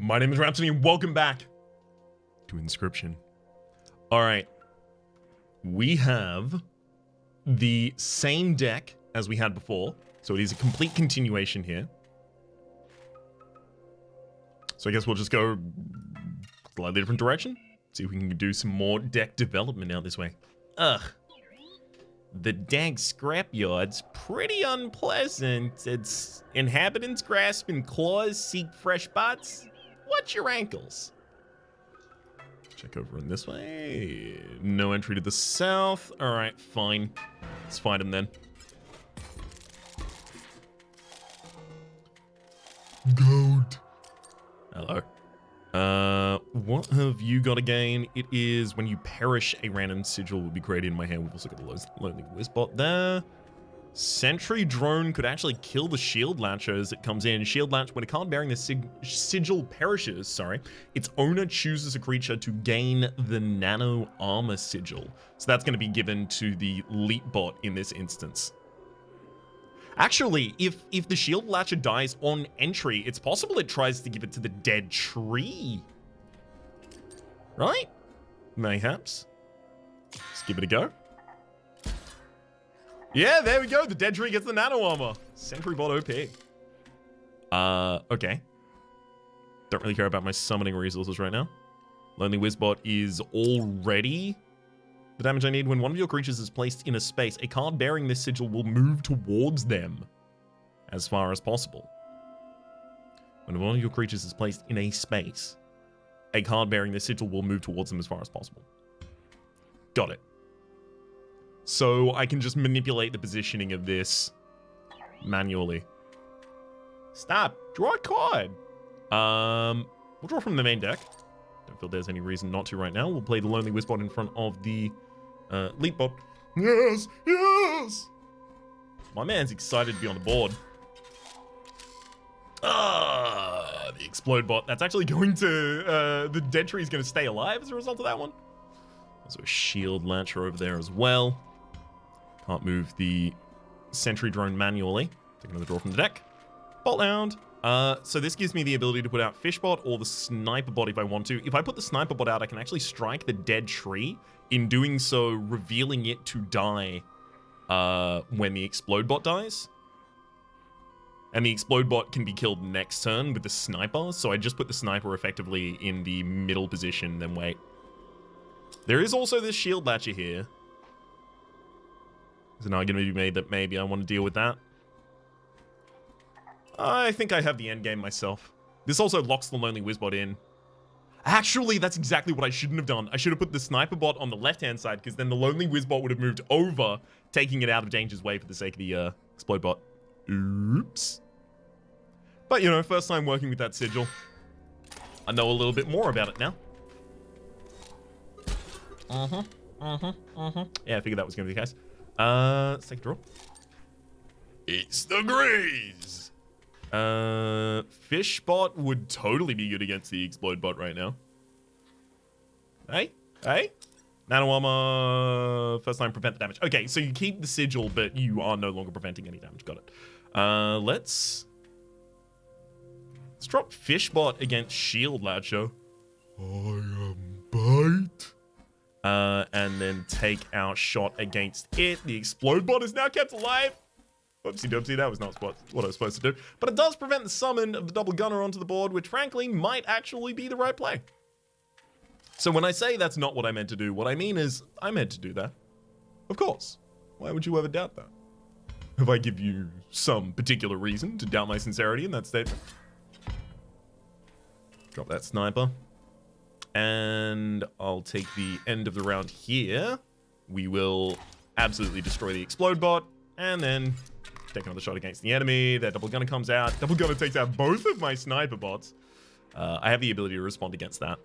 My name is Rhapsody and welcome back to Inscryption. Alright, we have the same deck as we had before, so it is a complete continuation here. So I guess we'll just go slightly different direction, see if we can do some more deck development out this way. Ugh. The dank scrapyard's pretty unpleasant. Its inhabitants grasp in claws, seek fresh spots. Watch your ankles. Check over in this way. No entry to the south. All right, fine. Let's find him then. Goat. Hello. What have you got again? It is when you perish, a random sigil will be created in my hand. We've also got the lonely Wizbot there. Sentry drone could actually kill the shield latcher as it comes in. Shield latch, when a card bearing the sigil perishes, its owner chooses a creature to gain the nano armor sigil. So that's going to be given to the leap bot in this instance. Actually, if the shield latcher dies on entry, it's possible it tries to give it to the dead tree. Right? Mayhaps. Let's give it a go. Yeah, there we go. The dead tree gets the nano armor. Sentry bot OP. Okay. Don't really care about my summoning resources right now. Lonely Wizbot is already the damage I need. When one of your creatures is placed in a space, a card bearing this sigil will move towards them as far as possible. When one of your creatures is placed in a space, a card bearing this sigil will move towards them as far as possible. Got it. So I can just manipulate the positioning of this manually. Stop. Draw a card. We'll draw from the main deck. Don't feel there's any reason not to right now. We'll play the Lonely Wizbot in front of the Leap Bot. Yes, yes! My man's excited to be on the board. The Explode Bot. That's actually going to... the dead tree is going to stay alive as a result of that one. Also a shield latcher over there as well. Can't move the sentry drone manually. Take another draw from the deck. Bolt Hound. So this gives me the ability to put out Fishbot or the Sniper Bot if I want to. If I put the Sniper Bot out, I can actually strike the dead tree. In doing so, revealing it to die when the Explode Bot dies. And the Explode Bot can be killed next turn with the Sniper. So I just put the Sniper effectively in the middle position, then wait. There is also this Shield Latcher here. There's an argument to be made that maybe I want to deal with that. I think I have the end game myself. This also locks the Lonely Wizbot in. Actually, that's exactly what I shouldn't have done. I should have put the Sniper Bot on the left-hand side, because then the Lonely Wizbot would have moved over, taking it out of danger's way for the sake of the Explode Bot. Oops. But, you know, first time working with that sigil. I know a little bit more about it now. Yeah, I figured that was going to be the case. Let's take a draw. It's the Grease! Fishbot would totally be good against the Explode Bot right now. Hey? Hey? Nano armor, first time prevent the damage. Okay, so you keep the sigil, but you are no longer preventing any damage. Got it. Let's drop Fishbot against Shield Latcher. I am Bite. And then take our shot against it. The Explode Bot is now kept alive. Oopsie doopsie, that was not what I was supposed to do. But it does prevent the summon of the double gunner onto the board, which frankly might actually be the right play. So when I say that's not what I meant to do, what I mean is I meant to do that. Of course. Why would you ever doubt that? If I give you some particular reason to doubt my sincerity in that statement. Drop that Sniper. And I'll take the end of the round here. We will absolutely destroy the Explode Bot. And then take another shot against the enemy. Their double gunner comes out. Double gunner takes out both of my Sniper Bots. I have the ability to respond against that.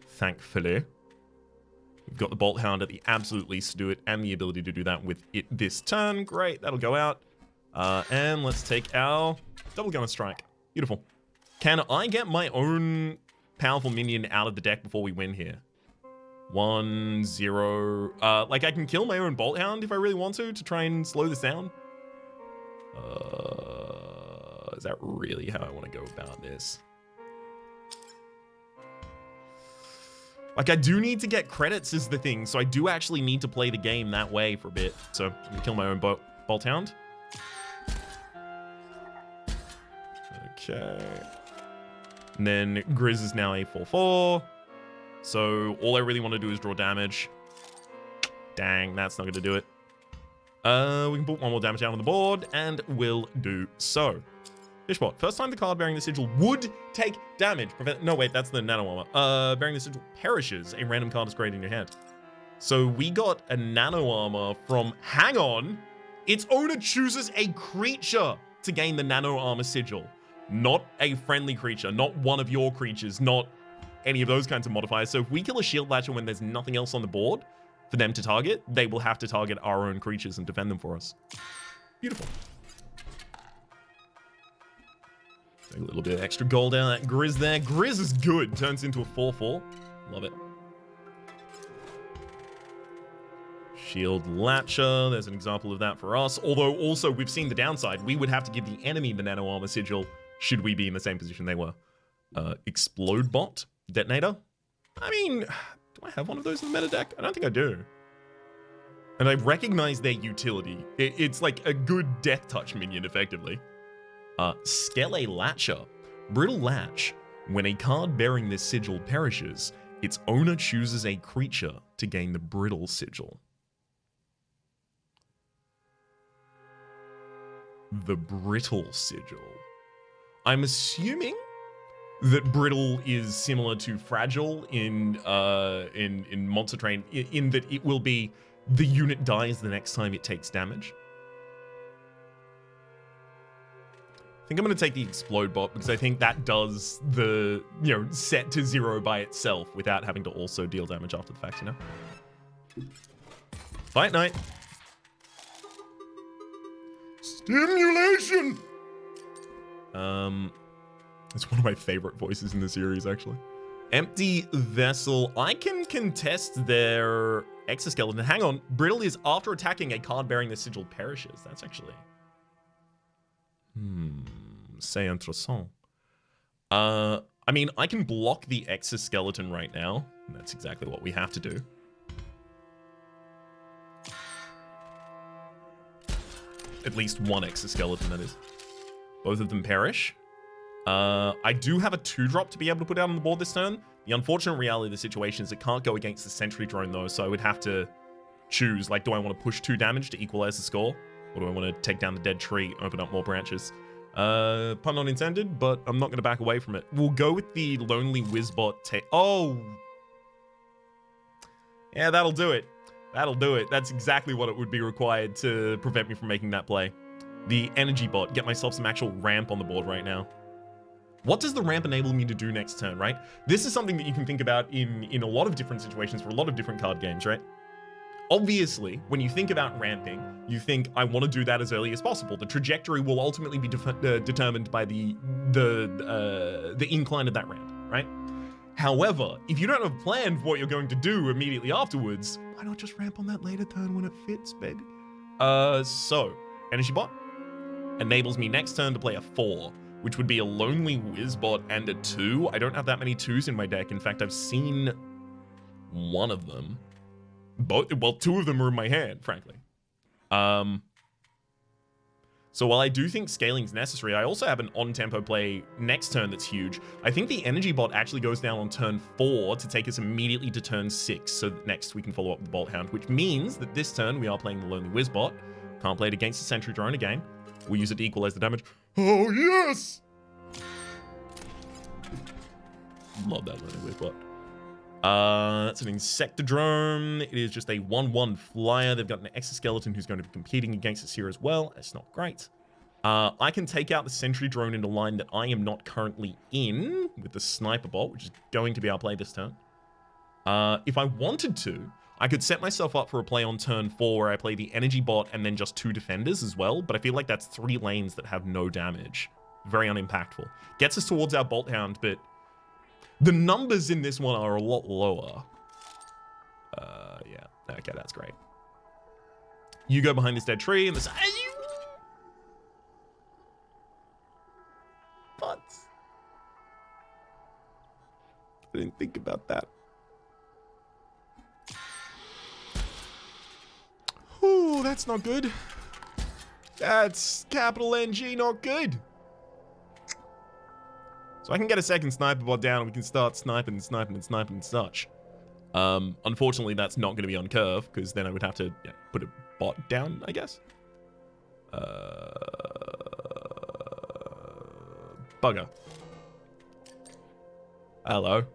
Thankfully. We've got the Bolt Hound at the absolute least to do it. And the ability to do that with it this turn. Great, that'll go out. And let's take our double gunner strike. Beautiful. Can I get my own powerful minion out of the deck before we win here? 1, 0. Like I can kill my own Bolt Hound if I really want to try and slow this down. Is that really how I want to go about this? Like, I do need to get credits is the thing, so I do actually need to play the game that way for a bit. So, I'm gonna kill my own Bolt Hound. Okay. And then Grizz is now a 4/4. So, all I really want to do is draw damage. Dang, that's not gonna do it. We can put one more damage down on the board, and we'll do so. Fishbot. First time the card bearing the sigil would take damage. No, wait, that's the nano armor. Bearing the sigil perishes. A random card is created in your hand. So we got a nano armor from... Hang on! Its owner chooses a creature to gain the nano armor sigil. Not a friendly creature. Not one of your creatures. Not any of those kinds of modifiers. So if we kill a shield latcher when there's nothing else on the board for them to target, they will have to target our own creatures and defend them for us. Beautiful. A little bit of extra gold down that Grizz there. Grizz is good. Turns into a 4/4. Love it. Shield Latcher. There's an example of that for us. Although, also, we've seen the downside. We would have to give the enemy the nano armor sigil should we be in the same position they were. Explode Bot. Detonator. I mean, do I have one of those in the meta deck? I don't think I do. And I recognize their utility. It's like a good death touch minion, effectively. Skele Latcher. Brittle Latch. When a card bearing this sigil perishes, its owner chooses a creature to gain the Brittle sigil. The Brittle sigil. I'm assuming that Brittle is similar to Fragile in Monster Train, in that it will be the unit dies the next time it takes damage. I think I'm going to take the Explode Bot because I think that does the, set to 0 by itself without having to also deal damage after the fact, Fight Night. Stimulation! It's one of my favorite voices in the series, actually. Empty Vessel. I can contest their Exoskeleton. Hang on. Brittle is after attacking a card bearing the sigil perishes. That's actually... C'est intéressant. I mean, I can block the Exoskeleton right now. And that's exactly what we have to do. At least one Exoskeleton, that is. Both of them perish. I do have a 2-drop to be able to put out on the board this turn. The unfortunate reality of the situation is it can't go against the Sentry Drone, though, so I would have to choose. Like, do I want to push 2 damage to equalize the score? Or do I want to take down the dead tree, open up more branches? Pun not intended, but I'm not going to back away from it. We'll go with the Lonely Wizbot. Oh! Yeah, that'll do it. That'll do it. That's exactly what it would be required to prevent me from making that play. The Energy Bot. Get myself some actual ramp on the board right now. What does the ramp enable me to do next turn, right? This is something that you can think about in a lot of different situations for a lot of different card games, right? Obviously, when you think about ramping, you think, I want to do that as early as possible. The trajectory will ultimately be determined by the incline of that ramp, right? However, if you don't have a plan for what you're going to do immediately afterwards, why not just ramp on that later turn when it fits, baby? So, Energy Bot enables me next turn to play a 4, which would be a Lonely Wizbot and a 2. I don't have that many 2s in my deck. In fact, I've seen one of them. Well, 2 of them are in my hand, frankly. So while I do think scaling's necessary, I also have an on-tempo play next turn that's huge. I think the Energy Bot actually goes down on turn 4 to take us immediately to turn 6, so that next we can follow up with Bolt Hound, which means that this turn we are playing the Lonely Wizbot. Can't play it against the Sentry Drone again. We'll use it to equalize the damage. Oh, yes! Love that Lonely Wizbot. That's an Insectodrome. It is just a 1/1 flyer. They've got an Exoskeleton who's going to be competing against us here as well. That's not great. I can take out the Sentry Drone in a line that I am not currently in with the Sniper Bot, which is going to be our play this turn. If I wanted to, I could set myself up for a play on turn 4 where I play the Energy Bot and then just 2 defenders as well, but I feel like that's 3 lanes that have no damage. Very unimpactful. Gets us towards our Bolt Hound, but the numbers in this one are a lot lower. Yeah. Okay, that's great. You go behind this dead tree and this... But I didn't think about that. Oh, that's not good. That's capital NG, not good. So I can get a second sniper bot down and we can start sniping and sniping and sniping and such. Unfortunately, that's not going to be on curve because then I would have to put a bot down, I guess. Bugger. Hello.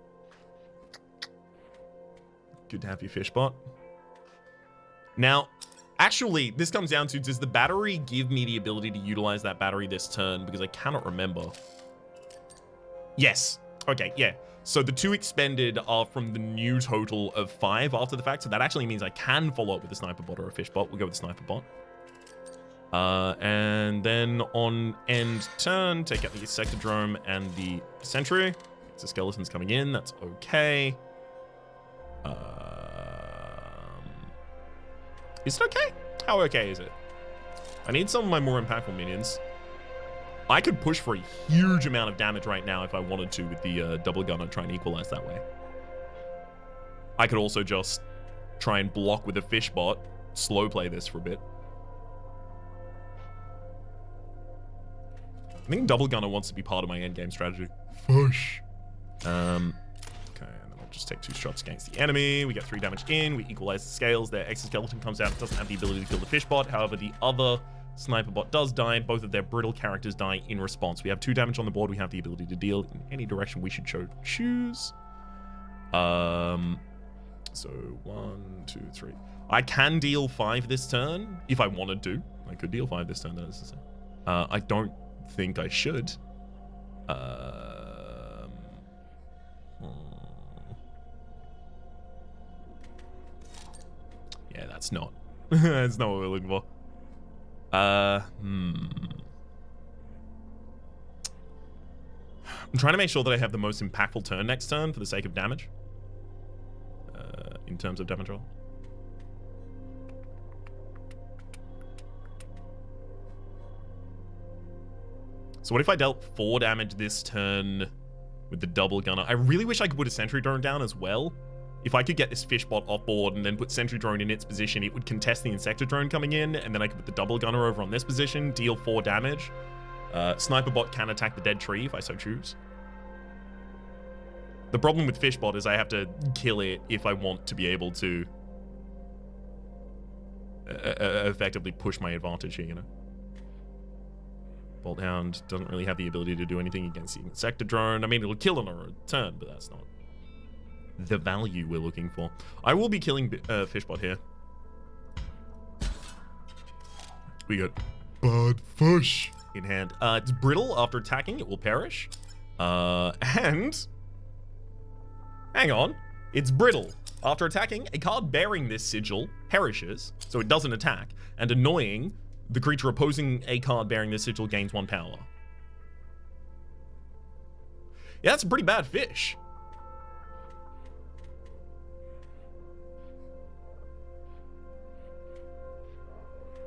Good to have you, Fishbot. Now, actually, this comes down to, does the battery give me the ability to utilize that battery this turn? Because I cannot remember. Yes. Okay, yeah. So the 2 expended are from the new total of 5 after the fact. So that actually means I can follow up with a sniper bot or a fish bot. We'll go with the sniper bot. And then on end turn, take out the sectodrome and the sentry. So skeletons coming in. That's okay. Is it okay? How okay is it? I need some of my more impactful minions. I could push for a huge amount of damage right now if I wanted to with the double gunner, try and equalize that way. I could also just try and block with a fish bot, slow play this for a bit. I think double gunner wants to be part of my endgame strategy. Fush. Okay, and then I'll just take 2 shots against the enemy. We get 3 damage in. We equalize the scales. Their exoskeleton comes out. It doesn't have the ability to kill the fish bot. However, the other sniper bot does die. Both of their brittle characters die in response. We have 2 damage on the board. We have the ability to deal in any direction we should choose. So 1, 2, 3. I can deal 5 this turn if I wanted to. I could deal 5 this turn. That is to say. I don't think I should. Yeah, that's not. That's not what we're looking for. I'm trying to make sure that I have the most impactful turn next turn for the sake of damage. In terms of damage roll. So what if I dealt 4 damage this turn with the double gunner? I really wish I could put a sentry drone down as well. If I could get this fish bot off board and then put sentry drone in its position, it would contest the insector drone coming in, and then I could put the double gunner over on this position, deal 4 damage. Sniper bot can attack the dead tree if I so choose. The problem with fish bot is I have to kill it if I want to be able to effectively push my advantage here, you know? Bolt Hound doesn't really have the ability to do anything against the insector drone. I mean, it'll kill on a turn, but that's not the value we're looking for. I will be killing Fishbot here. We got Bud Fish in hand. It's brittle. After attacking, it will perish. And hang on. It's brittle. After attacking, a card bearing this sigil perishes, so it doesn't attack. And annoying, the creature opposing a card bearing this sigil gains 1 power. Yeah, that's a pretty bad fish.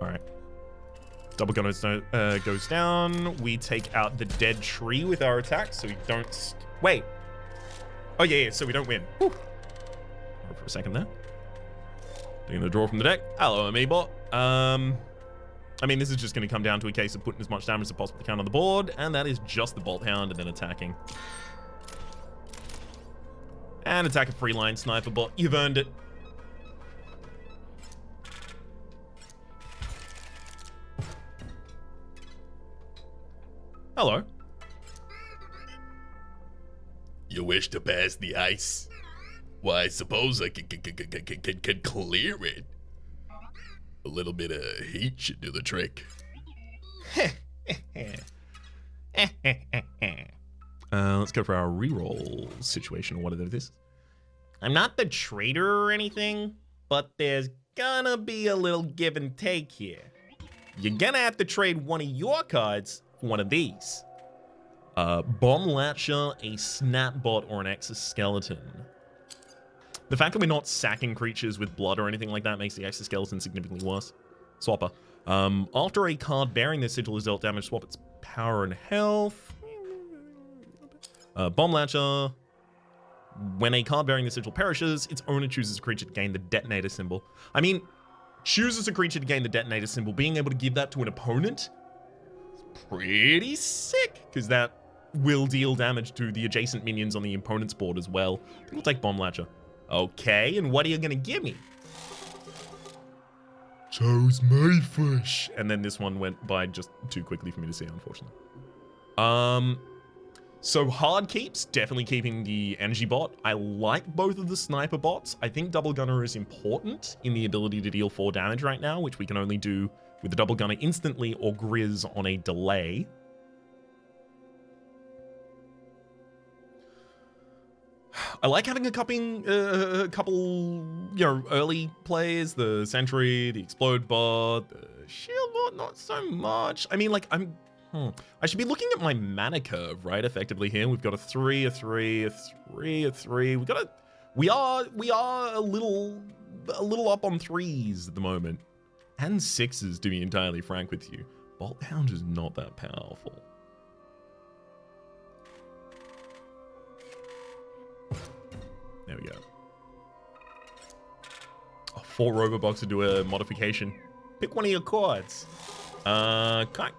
Alright. Double gunner goes down. We take out the dead tree with our attack, so we don't... Wait. Oh, yeah, so we don't win. Whew. For a second there. Taking the draw from the deck. Hello, Amiibot. I mean, this is just going to come down to a case of putting as much damage as possible to count on the board, and that is just the Bolt Hound and then attacking. And attack a free line sniper bot. You've earned it. Hello. You wish to pass the ice? Why, I suppose I can clear it. A little bit of heat should do the trick. Let's go for our reroll situation or whatever it is. I'm not the trader or anything, but there's gonna be a little give and take here. You're gonna have to trade one of your cards for one of these. Bomb Latcher, a Snapbot, or an Exoskeleton. The fact that we're not sacking creatures with blood or anything like that makes the Exoskeleton significantly worse. Swapper. After a card bearing this sigil is dealt damage, swap its power and health. Bomb Latcher. When a card bearing the sigil perishes, its owner chooses a creature to gain the detonator symbol. I mean, chooses a creature to gain the detonator symbol. Being able to give that to an opponent is pretty sick, because that will deal damage to the adjacent minions on the opponent's board as well. We'll take Bomb Latcher. Okay, and what are you going to give me? Chose my fish. And then this one went by just too quickly for me to see, unfortunately. So hard keeps, definitely keeping the energy bot. I like both of the sniper bots. I think double gunner is important in the ability to deal 4 damage right now, which we can only do with the double gunner instantly or Grizz on a delay. I like having a couple, you know, early plays, the Sentry, the Explode bot, the Shield bot, not so much. I mean, like, I should be looking at my mana curve, right, effectively here. We've got a 3, a 3, a 3, a 3. We are a little up on 3s at the moment. And 6s, to be entirely frank with you. Bolt Hound is not that powerful. There we go. Oh, 4 Robobox to do a modification. Pick one of your cards. Okay.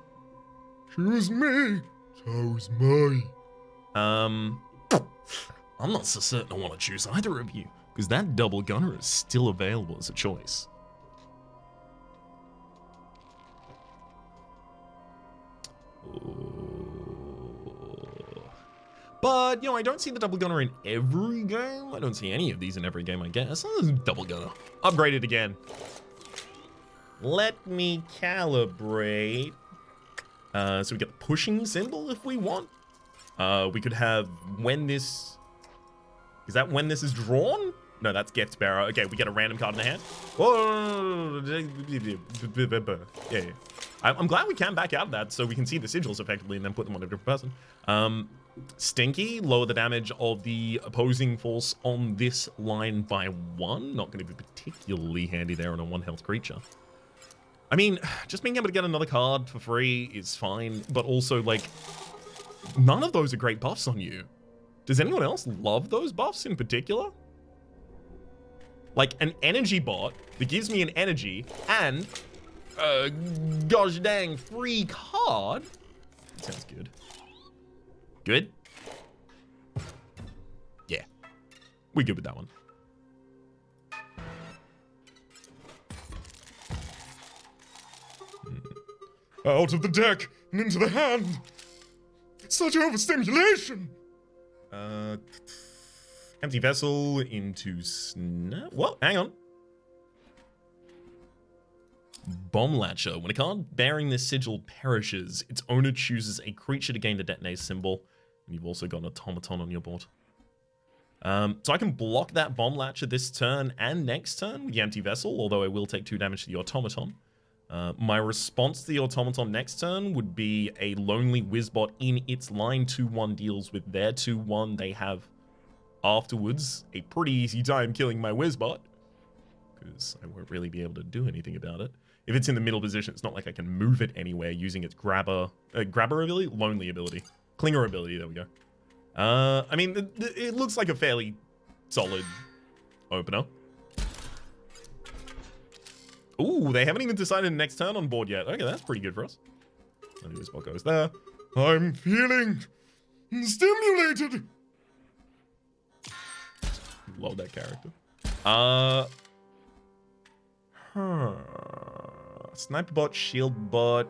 Choose me. Choose me. I'm not so certain I want to choose either of you, because that double gunner is still available as a choice. But, you know, I don't see the double gunner in every game. I don't see any of these in every game, I guess. Double gunner. Upgraded again. Let me calibrate. So we get the pushing symbol if we want. We could have when this... Is that when this is drawn? No, that's Geth's Bearer. Okay, we get a random card in the hand. Oh, yeah. I'm glad we can back out of that so we can see the sigils effectively and then put them on a different person. Stinky, lower the damage of the opposing force on this line by 1. Not going to be particularly handy there on a 1 health creature. I mean, just being able to get another card for free is fine, but also, like, none of those are great buffs on you. Does anyone else love those buffs in particular? Like, an energy bot that gives me an energy and a gosh dang free card? That sounds good. Good? Yeah. We're good with that one. Out of the deck and into the hand. Such overstimulation. Empty vessel into snap. Well, hang on. Bomb Latcher. When a card bearing this sigil perishes, its owner chooses a creature to gain the detonator symbol, and you've also got an automaton on your board. So I can block that Bomb Latcher this turn and next turn with the empty vessel, although I will take 2 damage to the automaton. My response to the automaton next turn would be a Lonely Wizbot in its line 2-1 deals with their 2-1. They have afterwards a pretty easy time killing my Wizbot, because I won't really be able to do anything about it. If it's in the middle position, it's not like I can move it anywhere using its grabber ability? Lonely ability. Clinger ability, there we go. I mean, it looks like a fairly solid opener. Ooh, they haven't even decided next turn on board yet. Okay, that's pretty good for us. Lonely Wizbot goes there. I'm feeling stimulated. Love that character. Sniper bot, shield bot.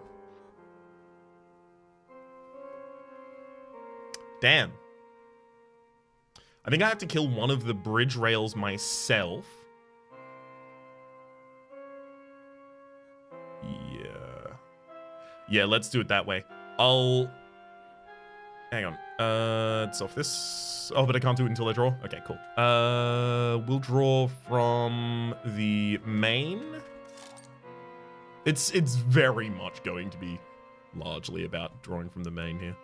Damn. I think I have to kill one of the bridge rails myself. Yeah, let's do it that way. Hang on. It's off this. Oh, but I can't do it until I draw. Okay, cool. We'll draw from the main. It's very much going to be largely about drawing from the main here.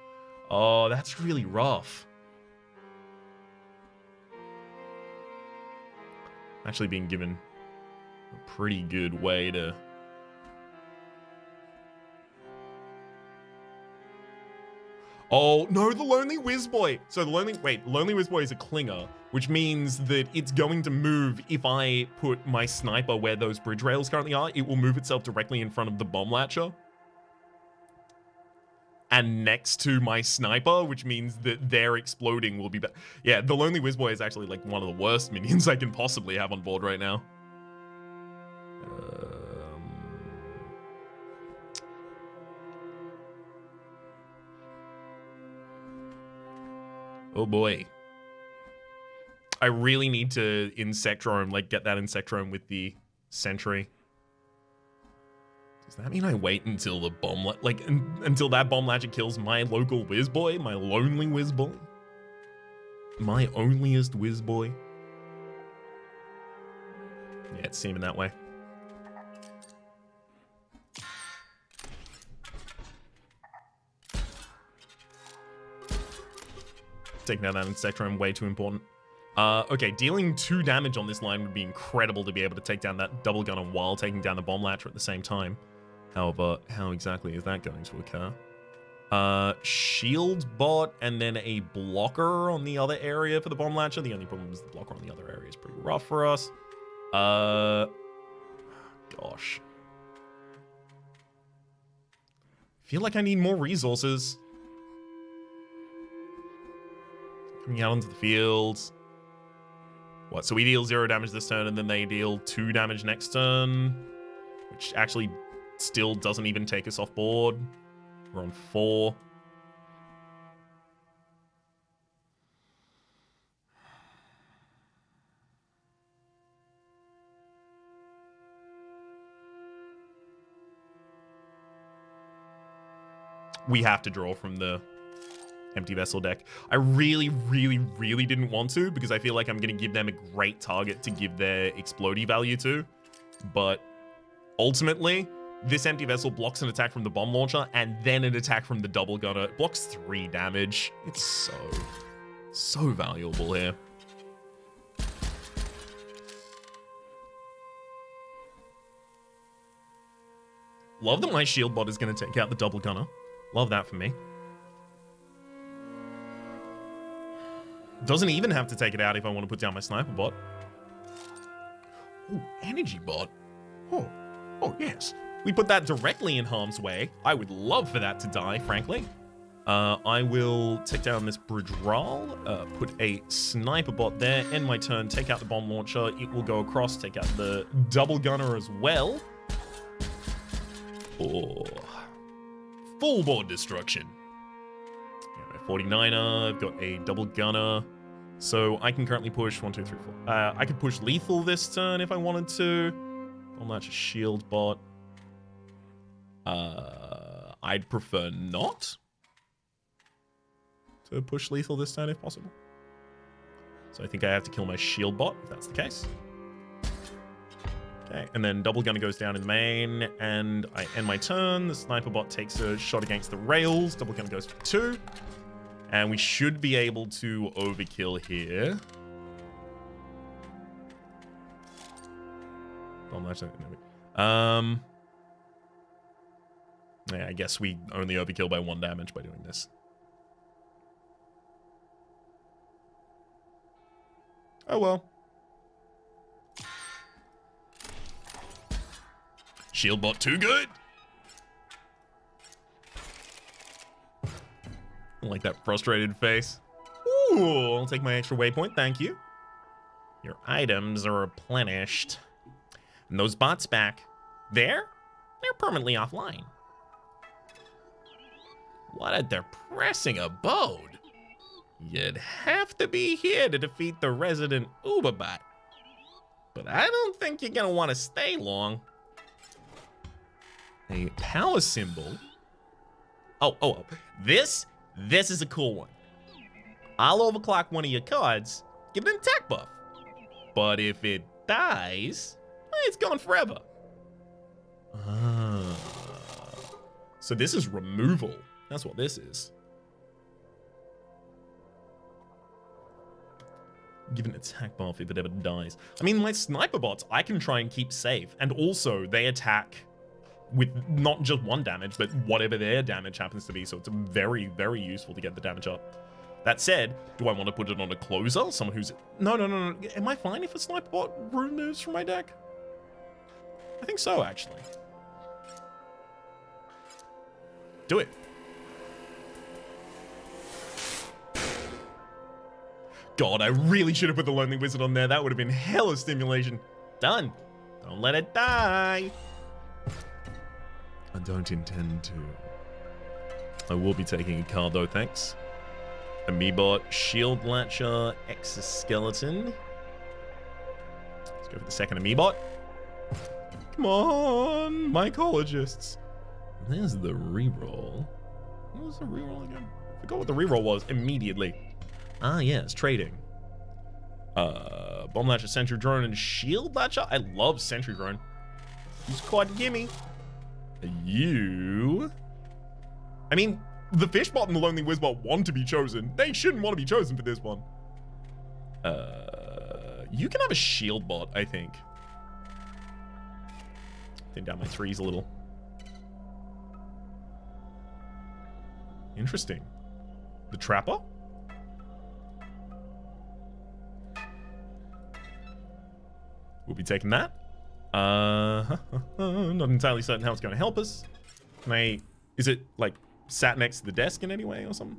Oh, that's really rough. Actually being given a pretty good way to... Oh, no, the Lonely Whiz Boy. So the Lonely Whiz Boy is a clinger, which means that it's going to move if I put my sniper where those bridge rails currently are. It will move itself directly in front of the bomb latcher. And next to my sniper, which means that their exploding will be better. Yeah, the Lonely Whiz Boy is actually like one of the worst minions I can possibly have on board right now. Oh boy. I really need to Insectrome, like get that Insectrome with the sentry. Does that mean I wait until the bomb, until that bomb latcher kills my local whiz boy, my lonely whiz boy? My onlyest whiz boy? Yeah, it's seeming that way. Taking down that Insectrome, way too important. Okay, dealing 2 damage on this line would be incredible to be able to take down that double gunner while taking down the bomb latcher at the same time. However, how exactly is that going to occur? Shield bot and then a blocker on the other area for the bomb latcher. The only problem is the blocker on the other area is pretty rough for us. Gosh. Feel like I need more resources. Coming out onto the field. What, so we deal 0 damage this turn and then they deal 2 damage next turn, which actually still doesn't even take us off board. We're on 4. We have to draw from the empty vessel deck. I really, really, really didn't want to because I feel like I'm going to give them a great target to give their explodey value to. But ultimately, this empty vessel blocks an attack from the bomb launcher and then an attack from the double gunner. It blocks 3 damage. It's so valuable here. Love that my shield bot is going to take out the double gunner. Love that for me. Doesn't even have to take it out if I want to put down my sniper bot. Oh, energy bot. Oh yes. We put that directly in harm's way. I would love for that to die, frankly. I will take down this bridge roll, put a sniper bot there, end my turn, take out the bomb launcher. It will go across, take out the double gunner as well. Oh. Full board destruction. 49er, I've got a double gunner. So I can currently push 1, 2, 3, 4. I could push lethal this turn if I wanted to. I'll match a shield bot. I'd prefer not to push lethal this turn if possible. So I think I have to kill my shield bot if that's the case. Okay, and then double gunner goes down in the main, and I end my turn. The sniper bot takes a shot against the rails. Double gunner goes for 2. And we should be able to overkill here. Yeah, I guess we only overkill by 1 damage by doing this. Oh well. Shield bot too good. I like that frustrated face. Ooh, I'll take my extra waypoint, thank you. Your items are replenished. And those bots back there, they're permanently offline. What a depressing abode. You'd have to be here to defeat the resident Uberbot. But I don't think you're gonna want to stay long. A power symbol. Oh, this is a cool one. I'll overclock one of your cards, give it an attack buff. But if it dies, it's gone forever. So this is removal. That's what this is. Give an attack buff if it ever dies. I mean, my sniper bots, I can try and keep safe. And also, they attack with not just one damage, but whatever their damage happens to be. So it's very, very useful to get the damage up. That said, do I want to put it on a closer? Someone who's... No. Am I fine if a sniper bot removes from my deck? I think so, actually. Do it. God, I really should have put the Lonely Wizard on there. That would have been hella stimulation. Done. Don't let it die. I don't intend to. I will be taking a card, though, thanks. Amebot, Shield Latcher, Exoskeleton. Let's go for the second Amebot. Come on, mycologists. There's the reroll. What was the reroll again? I forgot what the reroll was immediately. Ah, yes, trading. Bomb Latcher, Sentry Drone, and Shield Latcher. I love Sentry Drone. He's quite a gimme. You... I mean, the Fishbot and the Lonely Wizbot want to be chosen. They shouldn't want to be chosen for this one. You can have a Shield Bot, I think. Thin down my threes a little. Interesting. The Trapper? We'll be taking that. Not entirely certain how it's going to help us. Can I... Is it, like, sat next to the desk in any way or something?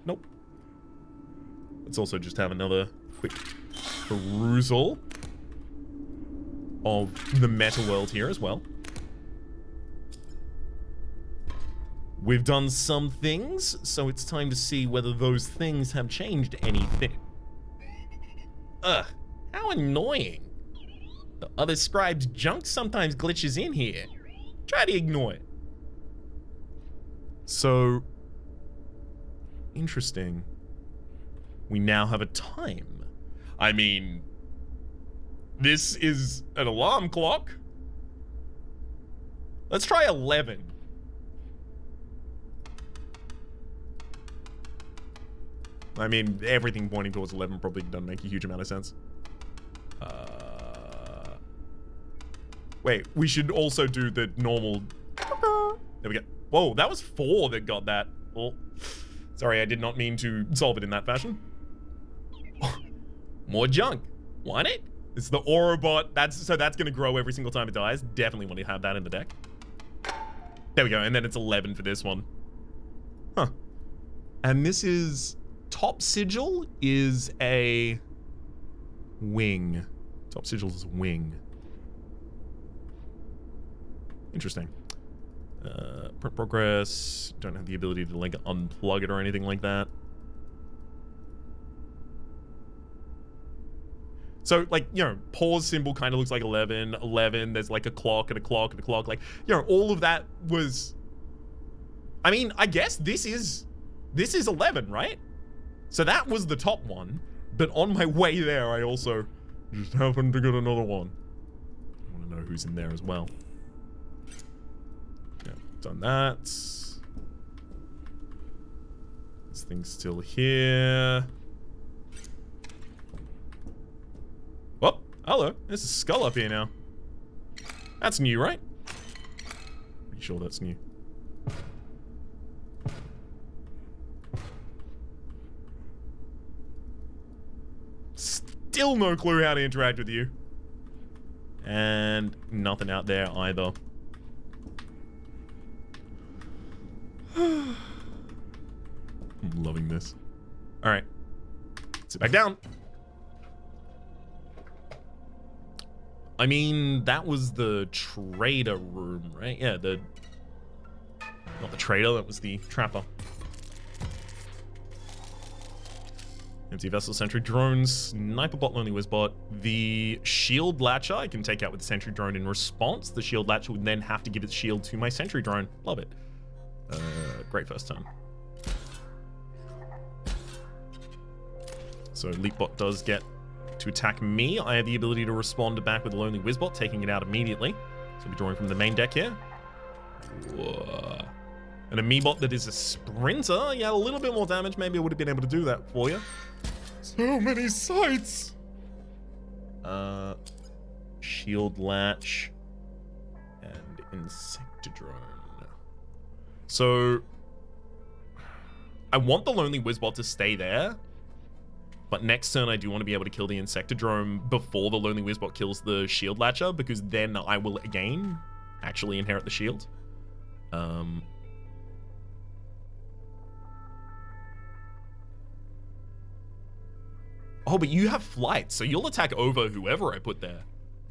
Nope. Let's also just have another quick perusal of the meta world here as well. We've done some things, so it's time to see whether those things have changed anything. Ugh, how annoying. The other scribe's junk sometimes glitches in here. Try to ignore it. So, interesting. We now have a time. I mean, this is an alarm clock. Let's try 11. I mean, everything pointing towards 11 probably doesn't make a huge amount of sense. Wait, we should also do the normal... There we go. Whoa, that was 4 that got that. Oh, sorry, I did not mean to solve it in that fashion. More junk. Want it? It's the Aurobot. So that's going to grow every single time it dies. Definitely want to have that in the deck. There we go. And then it's 11 for this one. Huh. And this is... Top Sigil is a wing. Top Sigil is a wing. Interesting. Print progress. Don't have the ability to like unplug it or anything like that. So like, you know, pause symbol kind of looks like 11. 11, there's like a clock and a clock and a clock. Like, you know, all of that was... I mean, I guess this is 11, right? So that was the top one, but on my way there, I also just happened to get another one. I want to know who's in there as well. Yeah, done that. This thing's still here. Oh, hello. There's a skull up here now. That's new, right? Pretty sure that's new. Still no clue how to interact with you. And nothing out there either. I'm loving this. Alright. Sit back down. I mean, that was the trader room, right? Yeah, not the trader, that was the trapper. Empty Vessel, Sentry Drone, Sniper Bot, Lonely Wizbot. The Shield Latcher I can take out with the Sentry Drone in response. The Shield Latcher would then have to give its shield to my Sentry Drone. Love it. Great first turn. So Leap Bot does get to attack me. I have the ability to respond back with the Lonely Wizbot, taking it out immediately. So I'll be drawing from the main deck here. Whoa. An Amebot that is a sprinter. Yeah, a little bit more damage. Maybe I would have been able to do that for you. So many sights. Shield Latch. And Insectodrone. So I want the Lonely Wizbot to stay there, but next turn I do want to be able to kill the Insectodrome before the Lonely Wizbot kills the Shield Latcher, because then I will again actually inherit the shield. Oh, but you have flight, so you'll attack over whoever I put there.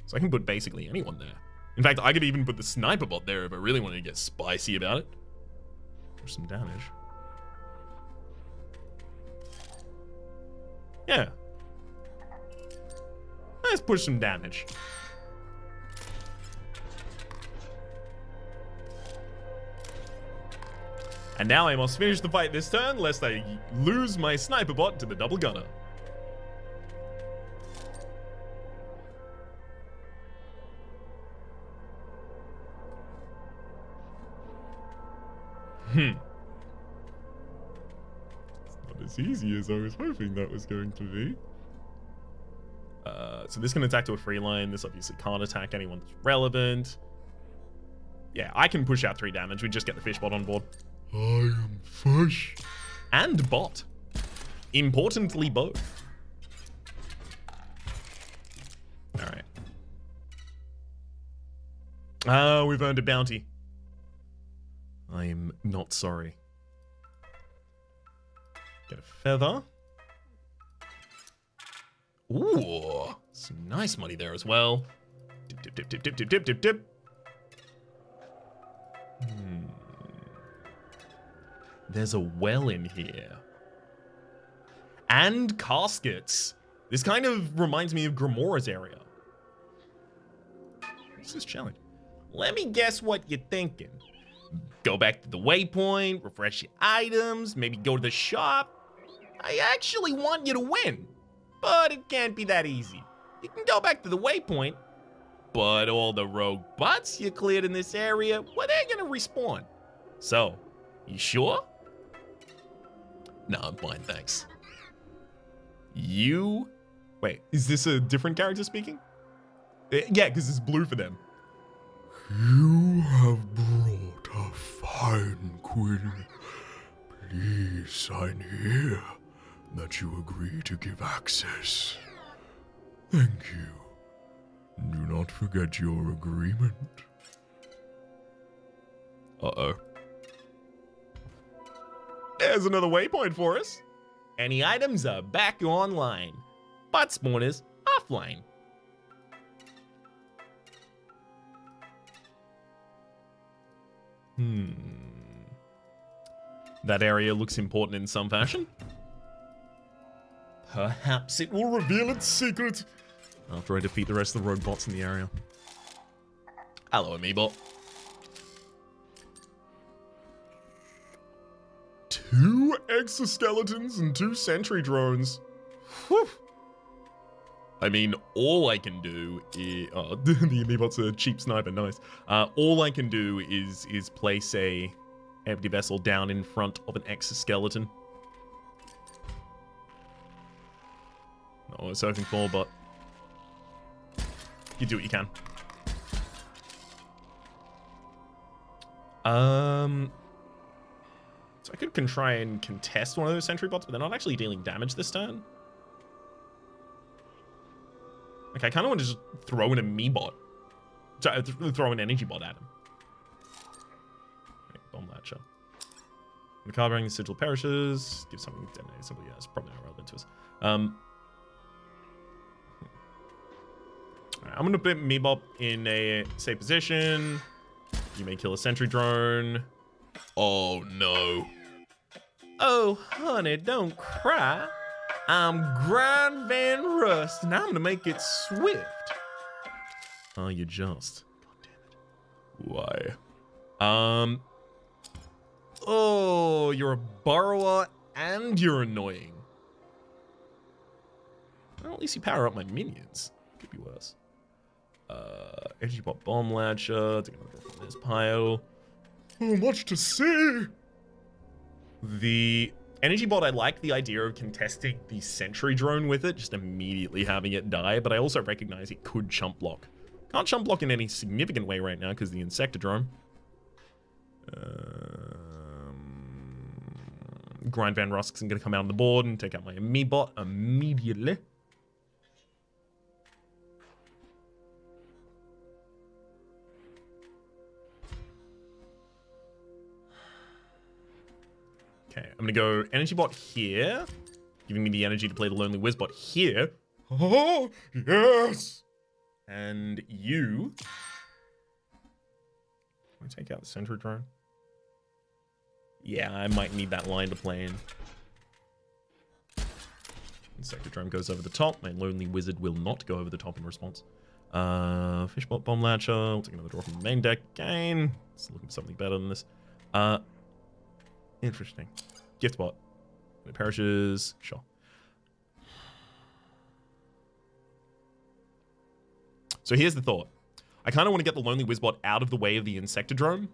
So I can put basically anyone there. In fact, I could even put the Sniper Bot there if I really wanted to get spicy about it. For some damage. Yeah. Let's push some damage. And now I must finish the fight this turn, lest I lose my Sniper Bot to the Double Gunner. It's not as easy as I was hoping that was going to be. So this can attack to a free line. This obviously can't attack anyone that's relevant. Yeah, I can push out 3 damage. We just get the fish bot on board. I am fish. And bot. Importantly, both. Alright. Ah, we've earned a bounty. I am not sorry. Get a feather. Ooh, some nice money there as well. Dip, dip, dip, dip, dip, dip, dip, dip, dip. There's a well in here. And caskets. This kind of reminds me of Grimora's area. What's this challenge? Let me guess what you're thinking. Go back to the waypoint, refresh your items, maybe go to the shop. I actually want you to win, but it can't be that easy. You can go back to the waypoint, but all the rogue bots you cleared in this area, well, they're gonna respawn. So, you sure? No, I'm fine, thanks. Wait, is this a different character speaking? Yeah, because it's blue for them. You have brought a fine queen. Please sign here that you agree to give access. Thank you. Do not forget your agreement. Uh-oh. There's another waypoint for us. Any items are back online. Bot spawners offline. That area looks important in some fashion. Perhaps it will reveal its secret after I defeat the rest of the rogue bots in the area. Hello, Amiibot. 2 exoskeletons and 2 sentry drones. Whew. I mean, all I can do is... Oh, the Amiibot's a cheap sniper, nice. All I can do is place a empty vessel down in front of an exoskeleton. Not what I was hoping for, but... You do what you can. So I could try and contest one of those sentry bots, but they're not actually dealing damage this turn. Like, I kind of want to just throw an Amiibot. Throw an energy bot at him. Okay, bomb latcher. The card bearing the sigil perishes. Give something detonated. Something, yeah, it's probably not relevant to us. Alright, I'm going to put Amiibot in a safe position. You may kill a sentry drone. Oh no. Oh, honey, don't cry. I'm Grind Van Rust, and I'm gonna make it swift. Oh, you just. God damn it. Why? Oh, you're a borrower and you're annoying. Well, at least you power up my minions. Could be worse. Energy bot bomb latcher. Take another drop from this pile. Oh, much to see. The energy bot, I like the idea of contesting the sentry drone with it, just immediately having it die, but I also recognize it could chump block Can't chump block in any significant way right now because the Insectodrome. Grind Van Rosk's going to come out on the board and take out my Amiibot immediately. Okay, I'm going to go Energy Bot here, giving me the energy to play the Lonely Wizbot here. Oh, yes! And you... Can I take out the Sentry Drone? Yeah, I might need that line to play in. Insectodrome goes over the top. My Lonely Wizard will not go over the top in response. Fishbot Bomb Latcher. I'll take another draw from the main deck again. It's looking for something better than this. Interesting. Giftbot. When it perishes. Sure. So here's the thought. I kind of want to get the Lonely Wizbot out of the way of the Insectodrome.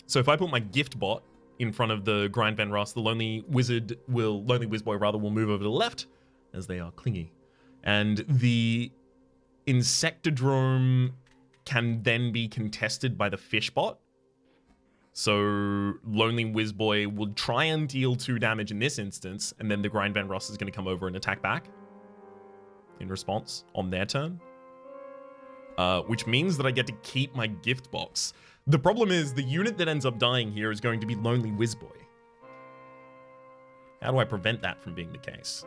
So if I put my gift bot in front of the Grind Van Ross, the Lonely Wizboy rather, will move over to the left, as they are clingy. And the Insectodrome can then be contested by the fish bot. So Lonely Wizboy will try and deal 2 damage in this instance, and then the Grind Van Ross is going to come over and attack back in response on their turn. Which means that I get to keep my gift box. The problem is the unit that ends up dying here is going to be Lonely Wizboy. How do I prevent that from being the case?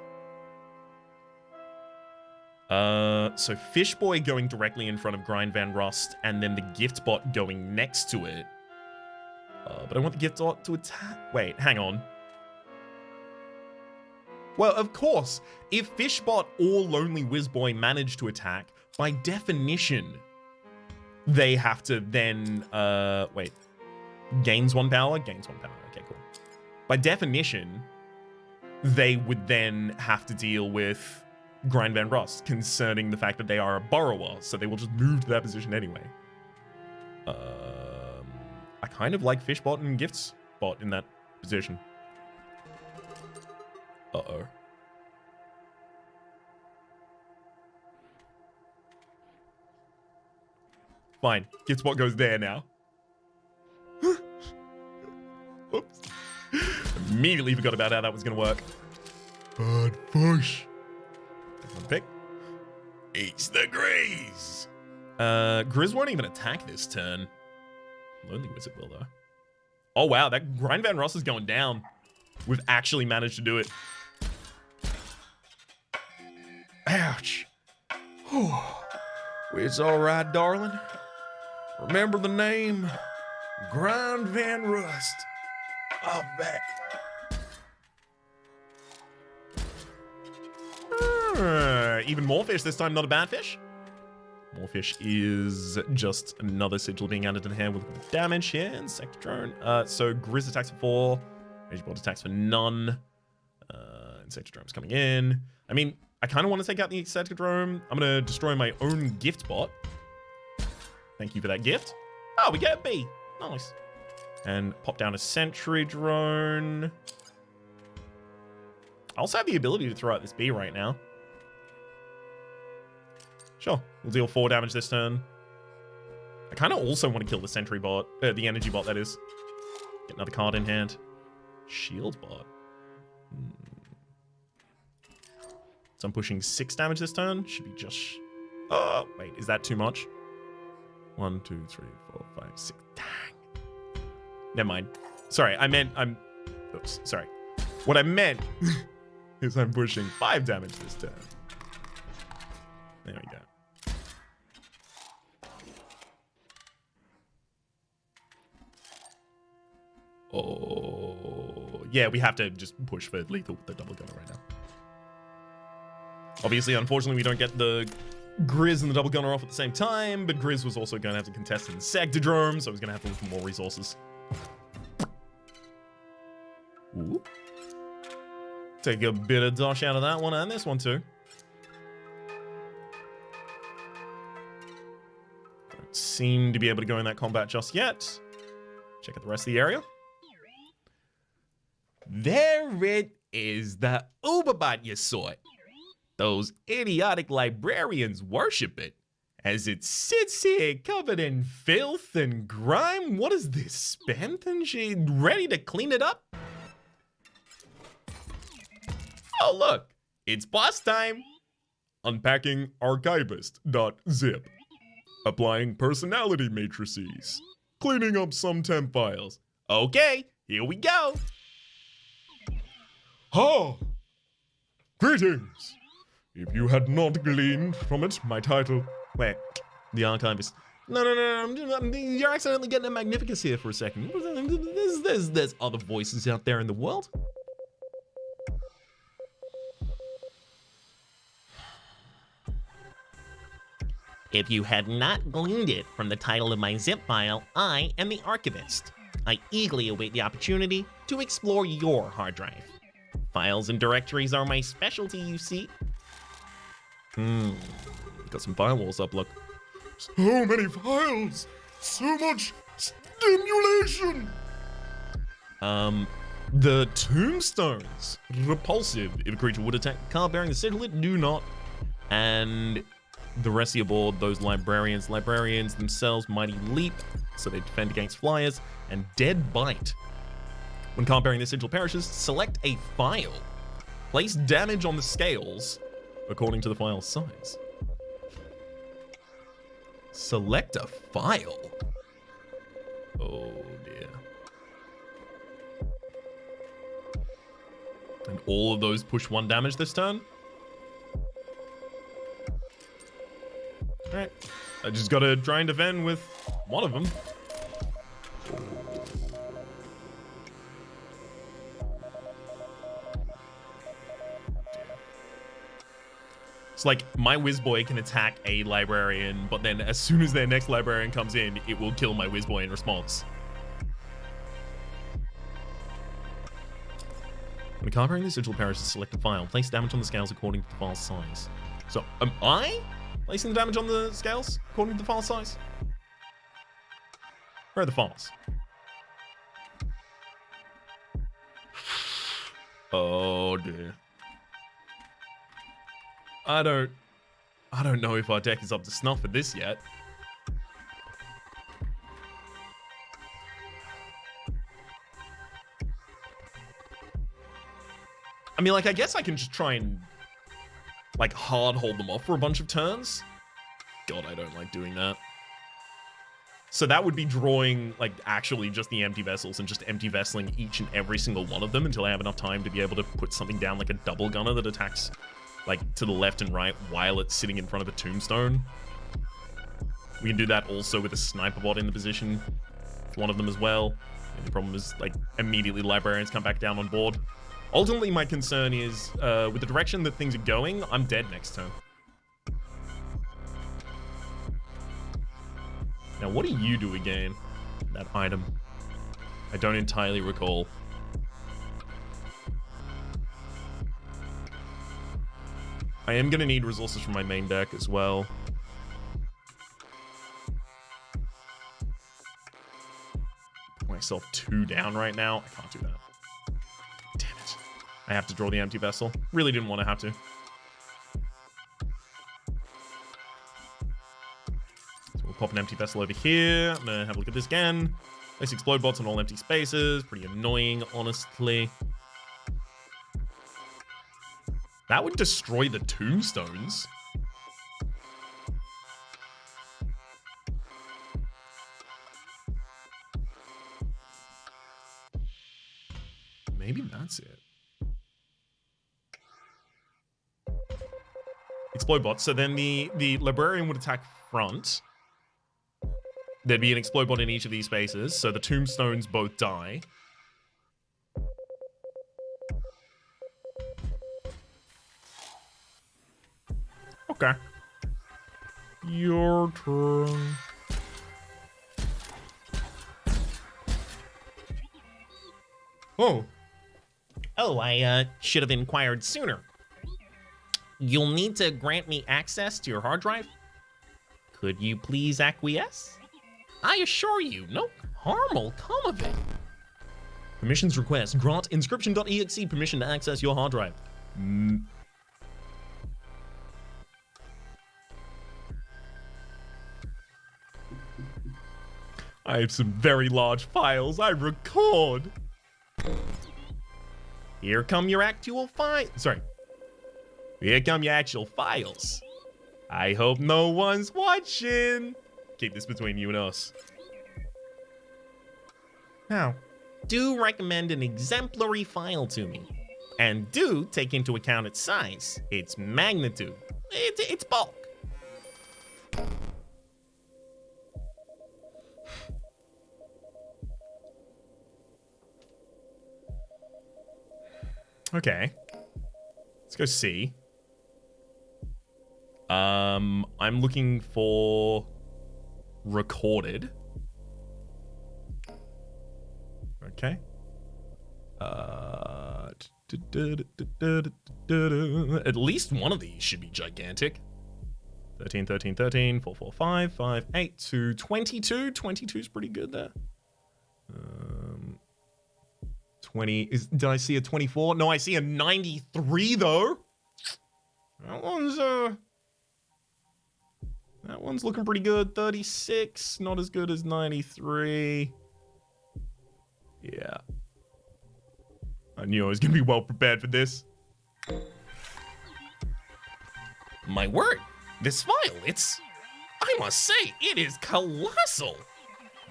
So Fishboy going directly in front of Grind Van Rust and then the gift bot going next to it. But I want the gift bot to attack. Wait, hang on. Well, of course, if Fishbot or Lonely Wizboy manage to attack, by definition, they have to then, wait, gains 1 power? Gains 1 power, okay, cool. By definition, they would then have to deal with Grind Van Rust, concerning the fact that they are a borrower, so they will just move to that position anyway. I kind of like Fishbot and Giftsbot in that position. Uh-oh. Fine. Giftsbot goes there now. Oops. Immediately forgot about how that was going to work. Bad push. Take one pick. It's the Grizz. Grizz won't even attack this turn. Lonely Wizard will, though. Oh, wow. That Grind Van Ross is going down. We've actually managed to do it. Ouch. It's all right, darling. Remember the name? Grind Van Rust. I'll back. Even more fish this time, not a bad fish. More fish is just another sigil being added to the hand with damage here. Insectodrome. So Grizz attacks for 4. Magibot attacks for none. Insectodrome's coming in. I mean, I kind of want to take out the Insectodrome. I'm going to destroy my own gift bot. Thank you for that gift. Oh, we get a B. Nice. And pop down a sentry drone. I also have the ability to throw out this B right now. Sure. We'll deal 4 damage this turn. I kind of also want to kill the sentry bot. The energy bot, that is. Get another card in hand. Shield bot. So I'm pushing 6 damage this turn. Should be just... Oh, wait. Is that too much? 1, 2, 3, 4, 5, 6. Dang. Never mind. Sorry, I meant I'm... Oops, sorry. What I meant is I'm pushing 5 damage this turn. There we go. Oh, yeah, we have to just push for lethal with the double gunner right now. Obviously, unfortunately, we don't get the Grizz and the double gunner off at the same time, but Grizz was also going to have to contest in the Insectodrome, so I was going to have to look for more resources. Ooh. Take a bit of dosh out of that one and this one too. Don't seem to be able to go in that combat just yet. Check out the rest of the area. There it is, the Uberbot you saw it. Those idiotic librarians worship it, as it sits here covered in filth and grime. What is this, spent and she ready to clean it up? Oh look, it's boss time. Unpacking archivist.zip. Applying personality matrices. Cleaning up some temp files. Okay, here we go. Ha! Greetings! If you had not gleaned from it my title... Wait, the Archivist. No, you're accidentally getting a Magnificus here for a second. There's other voices out there in the world. If you had not gleaned it from the title of my zip file, I am the Archivist. I eagerly await the opportunity to explore your hard drive. Files and directories are my specialty, you see. Got some firewalls up, look. So many files! So much stimulation! The tombstones. Repulsive. If a creature would attack a card bearing the sigil, it do not. And the rest of your board, those librarians. Librarians themselves, Mighty Leap, so they defend against flyers, and Dead Bite. When card bearing the sigil perishes, select a file. Place damage on the scales according to the file's size. Select a file. Oh dear. And all of those push 1 damage this turn? Alright. I just gotta try and defend with one of them. It's like my Whizboy can attack a librarian, but then as soon as their next librarian comes in, it will kill my Whizboy in response. When a card bearing the sigil perishes, select a file. Place damage on the scales according to the file's size. So, am I placing the damage on the scales according to the file size? Where are the files? Oh dear. I don't know if our deck is up to snuff for this yet. I mean, like, I guess I can just try and, like, hard hold them off for a bunch of turns. God, I don't like doing that. So that would be drawing, like, actually just the empty vessels and just empty vesseling each and every single one of them until I have enough time to be able to put something down, like a double gunner that attacks, like, to the left and right while it's sitting in front of a tombstone. We can do that also with a sniper bot in the position. One of them as well. And the problem is, like, immediately librarians come back down on board. Ultimately, my concern is, with the direction that things are going, I'm dead next turn. Now, what do you do again? That item. I don't entirely recall. I am going to need resources from my main deck as well. Put myself 2 down right now. I can't do that. Damn it. I have to draw the empty vessel. Really didn't want to have to. So we'll pop an empty vessel over here. I'm going to have a look at this again. Place explode bots on all empty spaces. Pretty annoying, honestly. That would destroy the tombstones. Maybe that's it. Explode bot. So then the librarian would attack front. There'd be an explode bot in each of these spaces, so the tombstones both die. Okay. Your turn. Oh. Oh, I should have inquired sooner. You'll need to grant me access to your hard drive. Could you please acquiesce? I assure you, no harm will come of it. Permissions request. Grant Inscryption.exe permission to access your hard drive. I have some very large files I record. Here come your actual Here come your actual files. I hope no one's watching. Keep this between you and us. Now, do recommend an exemplary file to me. And do take into account its size, its magnitude, its bulk. Okay. Let's go see. I'm looking for recorded. Okay. At least one of these should be gigantic. 13, 13, 13, 4, 4, 5, 5, 8 to 22. 22 is pretty good there. 20 is. Did I see a 24? No, I see a 93 though. That one's looking pretty good. 36, not as good as 93. Yeah. I knew I was gonna be well prepared for this. My word, this file, I must say, it is colossal.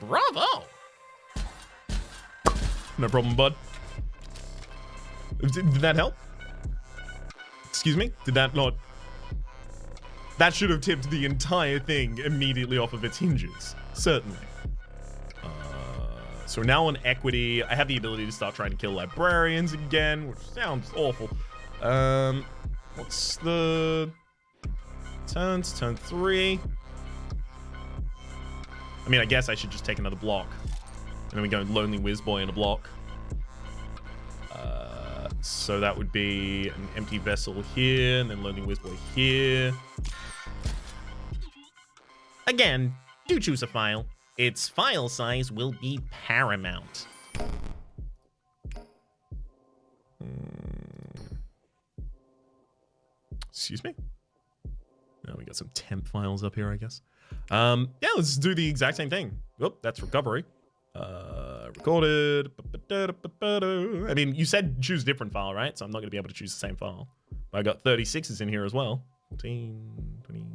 Bravo. No problem, bud. Did that help? Excuse me? Did that not? That should have tipped the entire thing immediately off of its hinges. Certainly. So we're now on equity. I have the ability to start trying to kill librarians again, which sounds awful. What's the turns? Turn 3. I mean, I guess I should just take another block. And then we go Lonely Whizboy in a block. So that would be an empty vessel here, and then Lonely Whizboy here. Again, do choose a file. Its file size will be paramount. Excuse me? Now we got some temp files up here, I guess. Yeah, let's do the exact same thing. Oh, that's recovery. Recorded. I mean, you said choose a different file, right? So I'm not going to be able to choose the same file. But I got 36s in here as well. 14, 20.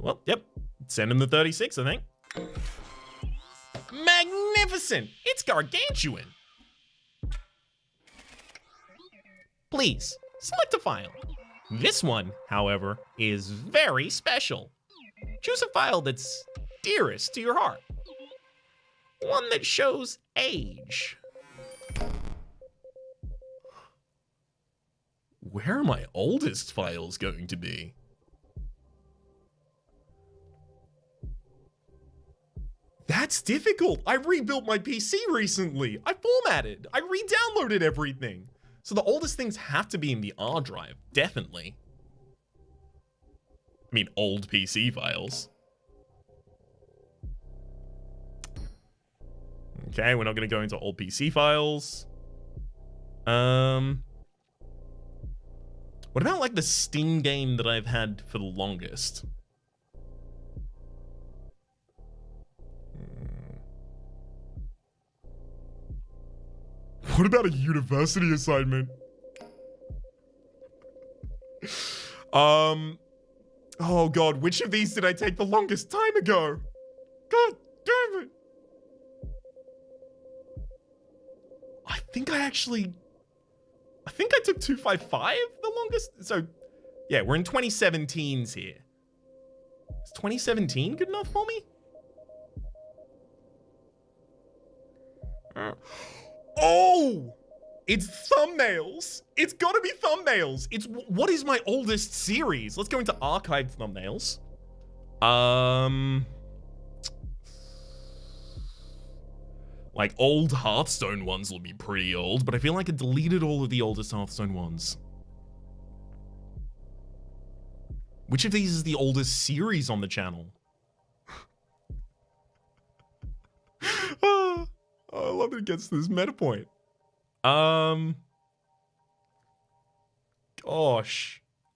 Well, yep. Send him the 36, I think. Magnificent! It's gargantuan. Please, select a file. This one, however, is very special. Choose a file that's dearest to your heart. One that shows age. Where are my oldest files going to be? That's difficult. I rebuilt my PC recently. I formatted. I re-downloaded everything. So the oldest things have to be in the R drive, definitely. I mean, old PC files. Okay, we're not going to go into old PC files. What about like the Steam game that I've had for the longest? What about a university assignment? Oh god, which of these did I take the longest time ago? God damn it. I think I took 255 the longest. So, yeah, we're in 2017s here. Is 2017 good enough for me? Oh! It's thumbnails. It's gotta be thumbnails. What is my oldest series? Let's go into archived thumbnails. Like old Hearthstone ones will be pretty old, but I feel like I deleted all of the oldest Hearthstone ones. Which of these is the oldest series on the channel? Oh, I love that it gets to this meta point. Gosh.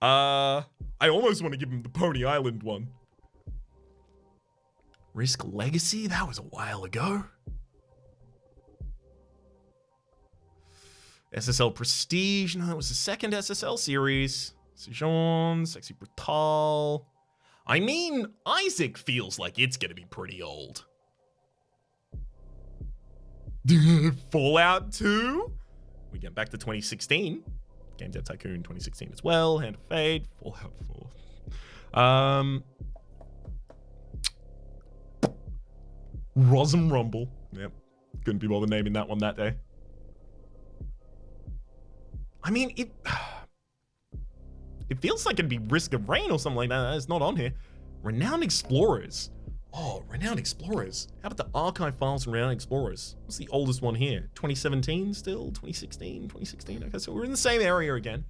I almost want to give him the Pony Island one. Risk Legacy? That was a while ago. SSL Prestige. No, that was the second SSL series. Sejon, Sexy Brutal. I mean, Isaac feels like it's gonna be pretty old. Fallout 2? We get back to 2016. Game Dev Tycoon 2016 as well. Hand of Fate. Fallout 4. Rosm Rumble. Yep. Couldn't be bothered naming that one that day. I mean, it feels like it'd be Risk of Rain or something like that. It's not on here. Renowned Explorers. Oh, Renowned Explorers. How about the archive files from Renowned Explorers? What's the oldest one here? 2017 still? 2016? 2016? Okay, so we're in the same area again.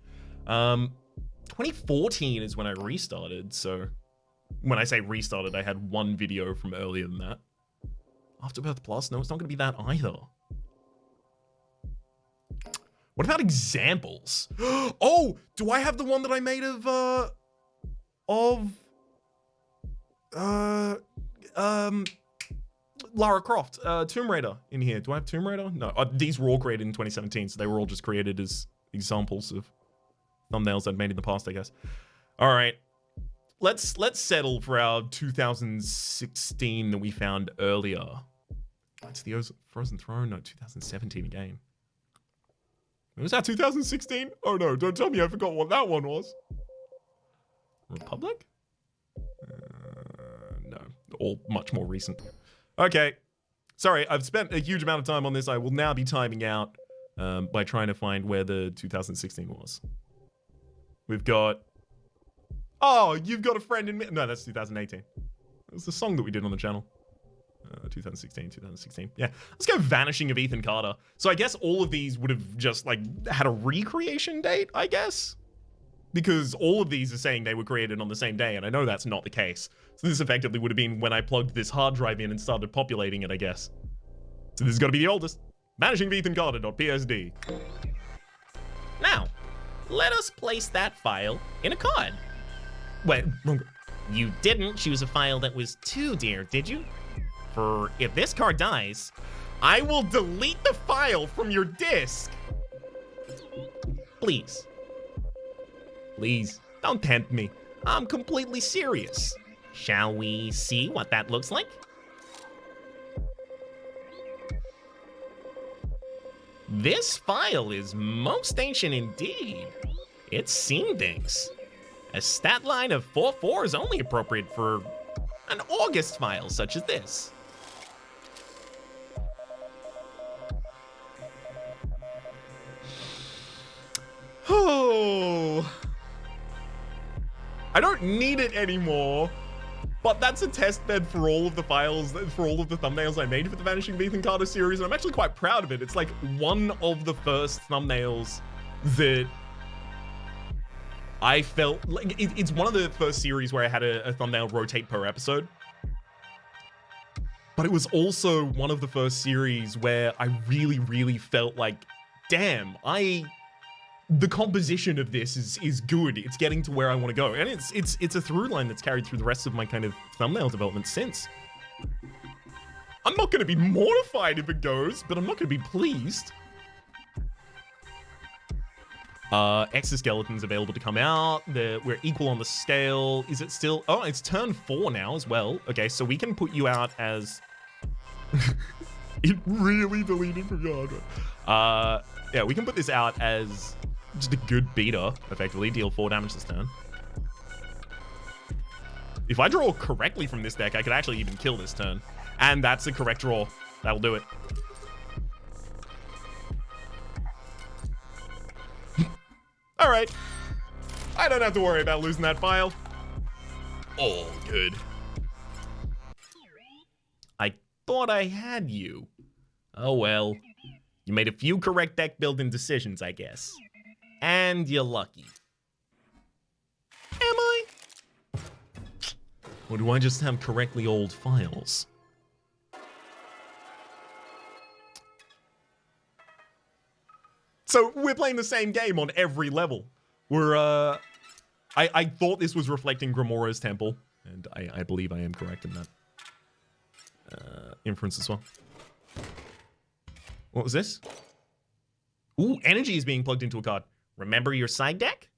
2014 is when I restarted, so when I say restarted, I had one video from earlier than that. Afterbirth Plus? No, it's not going to be that either. What about examples? Oh, do I have the one that I made of Lara Croft, Tomb Raider in here? Do I have Tomb Raider? No, these were all created in 2017, so they were all just created as examples of thumbnails I'd made in the past, I guess. All right, let's settle for our 2016 that we found earlier. It's the Frozen Throne, no, 2017 again. Was that 2016? Oh no, don't tell me I forgot what that one was. Republic? No, all much more recent. Okay, sorry, I've spent a huge amount of time on this. I will now be timing out by trying to find where the 2016 was. We've got... Oh, You've Got a Friend in Me. No, that's 2018. That was the song that we did on the channel. 2016. Yeah, let's go Vanishing of Ethan Carter. So I guess all of these would have just like had a recreation date, I guess, because all of these are saying they were created on the same day, and I know that's not the case. So this effectively would have been when I plugged this hard drive in and started populating it, I guess. So this has got to be the oldest. Vanishing of Ethan Carter.psd. Now, let us place that file in a card. Wait, you didn't choose a file that was too dear, did you? For if this card dies, I will delete the file from your disk. Please. Please, don't tempt me. I'm completely serious. Shall we see what that looks like? This file is most ancient indeed. It's seen things. A stat line of 44 is only appropriate for an August file such as this. Oh, I don't need it anymore, but that's a test bed for all of the files, for all of the thumbnails I made for the Vanishing of Ethan Carter series, and I'm actually quite proud of it. It's like one of the first thumbnails that I felt like, it's one of the first series where I had a thumbnail rotate per episode. But it was also one of the first series where I really felt like, damn, the composition of this is good. It's getting to where I want to go. And it's a through line that's carried through the rest of my kind of thumbnail development since. I'm not going to be mortified if it goes, but I'm not going to be pleased. Exoskeletons available to come out. We're equal on the scale. Is it still... Oh, it's turn 4 now as well. Okay, so we can put you out as... It really deleted from your hard drive. Yeah, we can put this out as just a good beater, effectively. Deal 4 damage this turn. If I draw correctly from this deck, I could actually even kill this turn. And that's the correct draw. That'll do it. All right. I don't have to worry about losing that file. All good. I thought I had you. Oh well. You made a few correct deck building decisions, I guess. And you're lucky. Am I? Or do I just have correctly old files? So we're playing the same game on every level. We're, I thought this was reflecting Grimora's Temple, and I believe I am correct in that. inference as well. What was this? Ooh, energy is being plugged into a card. Remember your side deck?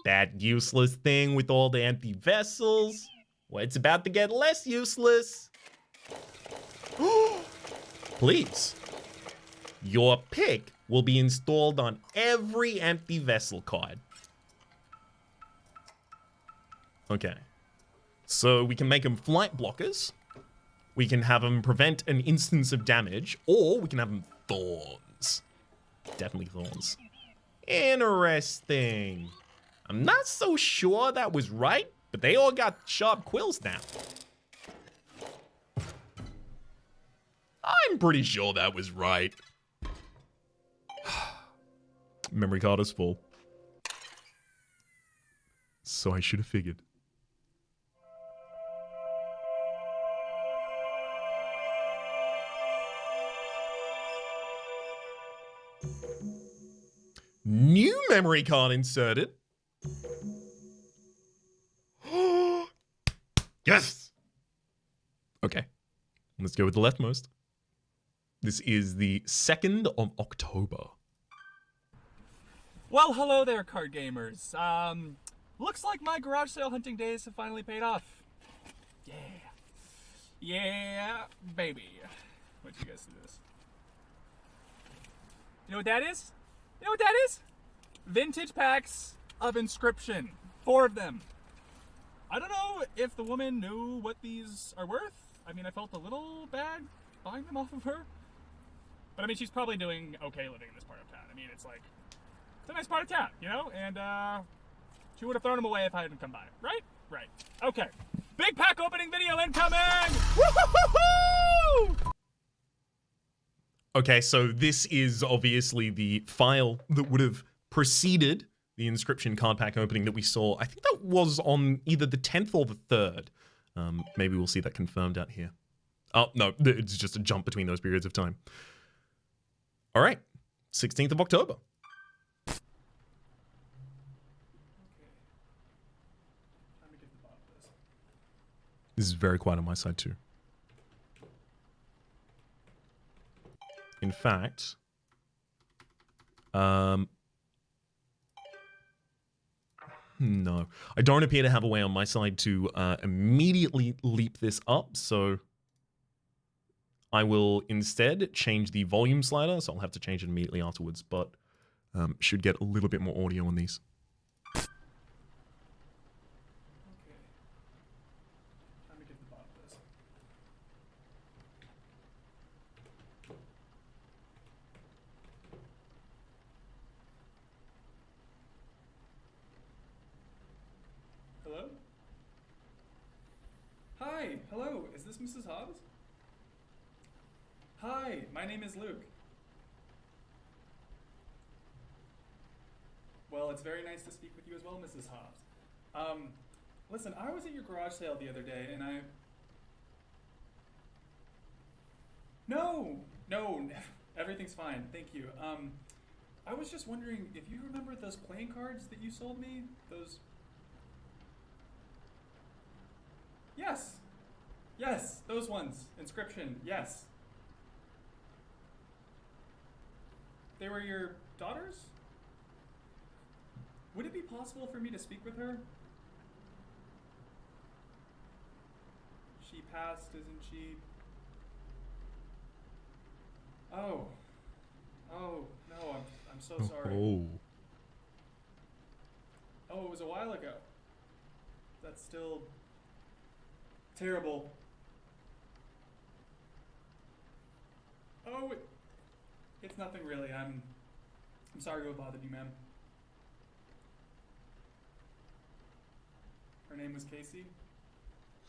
That useless thing with all the empty vessels? Well, it's about to get less useless. Please. Your pick will be installed on every empty vessel card. Okay. So we can make them flight blockers. We can have them prevent an instance of damage, or we can have them thorns. Definitely thorns. Interesting. I'm not so sure that was right, but they all got sharp quills now. I'm pretty sure that was right. Memory card is full. So I should have figured. New memory card inserted. Yes! Okay. Let's go with the leftmost. This is the 2nd of October. Well, hello there, card gamers. Looks like my garage sale hunting days have finally paid off. Yeah. Yeah, baby. What'd you guys do this? You know what that is? You know what that is? Vintage packs of Inscryption. 4 of them. I don't know if the woman knew what these are worth. I mean, I felt a little bad buying them off of her. But I mean, she's probably doing okay living in this part of town. I mean, it's like, it's a nice part of town, you know? And, she would have thrown them away if I hadn't come by. Right? Right. Okay. Big pack opening video incoming! Woo-hoo-hoo-hoo! Okay, so this is obviously the file that would have preceded the Inscryption card pack opening that we saw. I think that was on either the 10th or the 3rd. Maybe we'll see that confirmed out here. Oh, no, it's just a jump between those periods of time. All right, 16th of October. This is very quiet on my side too. In fact, no. I don't appear to have a way on my side to immediately leap this up, so I will instead change the volume slider, so I'll have to change it immediately afterwards, but should get a little bit more audio on these. Hello? Hi, hello, is this Mrs. Hobbs? Hi, my name is Luke. Well, it's very nice to speak with you as well, Mrs. Hobbs. Listen, I was at your garage sale the other day and No, everything's fine, thank you. I was just wondering if you remember those playing cards that you sold me? Those... Yes, those ones. Inscryption, yes. They were your daughters? Would it be possible for me to speak with her? She passed, isn't she? Oh, no, I'm so sorry. Oh, it was a while ago. That's still terrible. Oh, it's nothing really. I'm sorry to have bothered you, ma'am. Her name was Casey.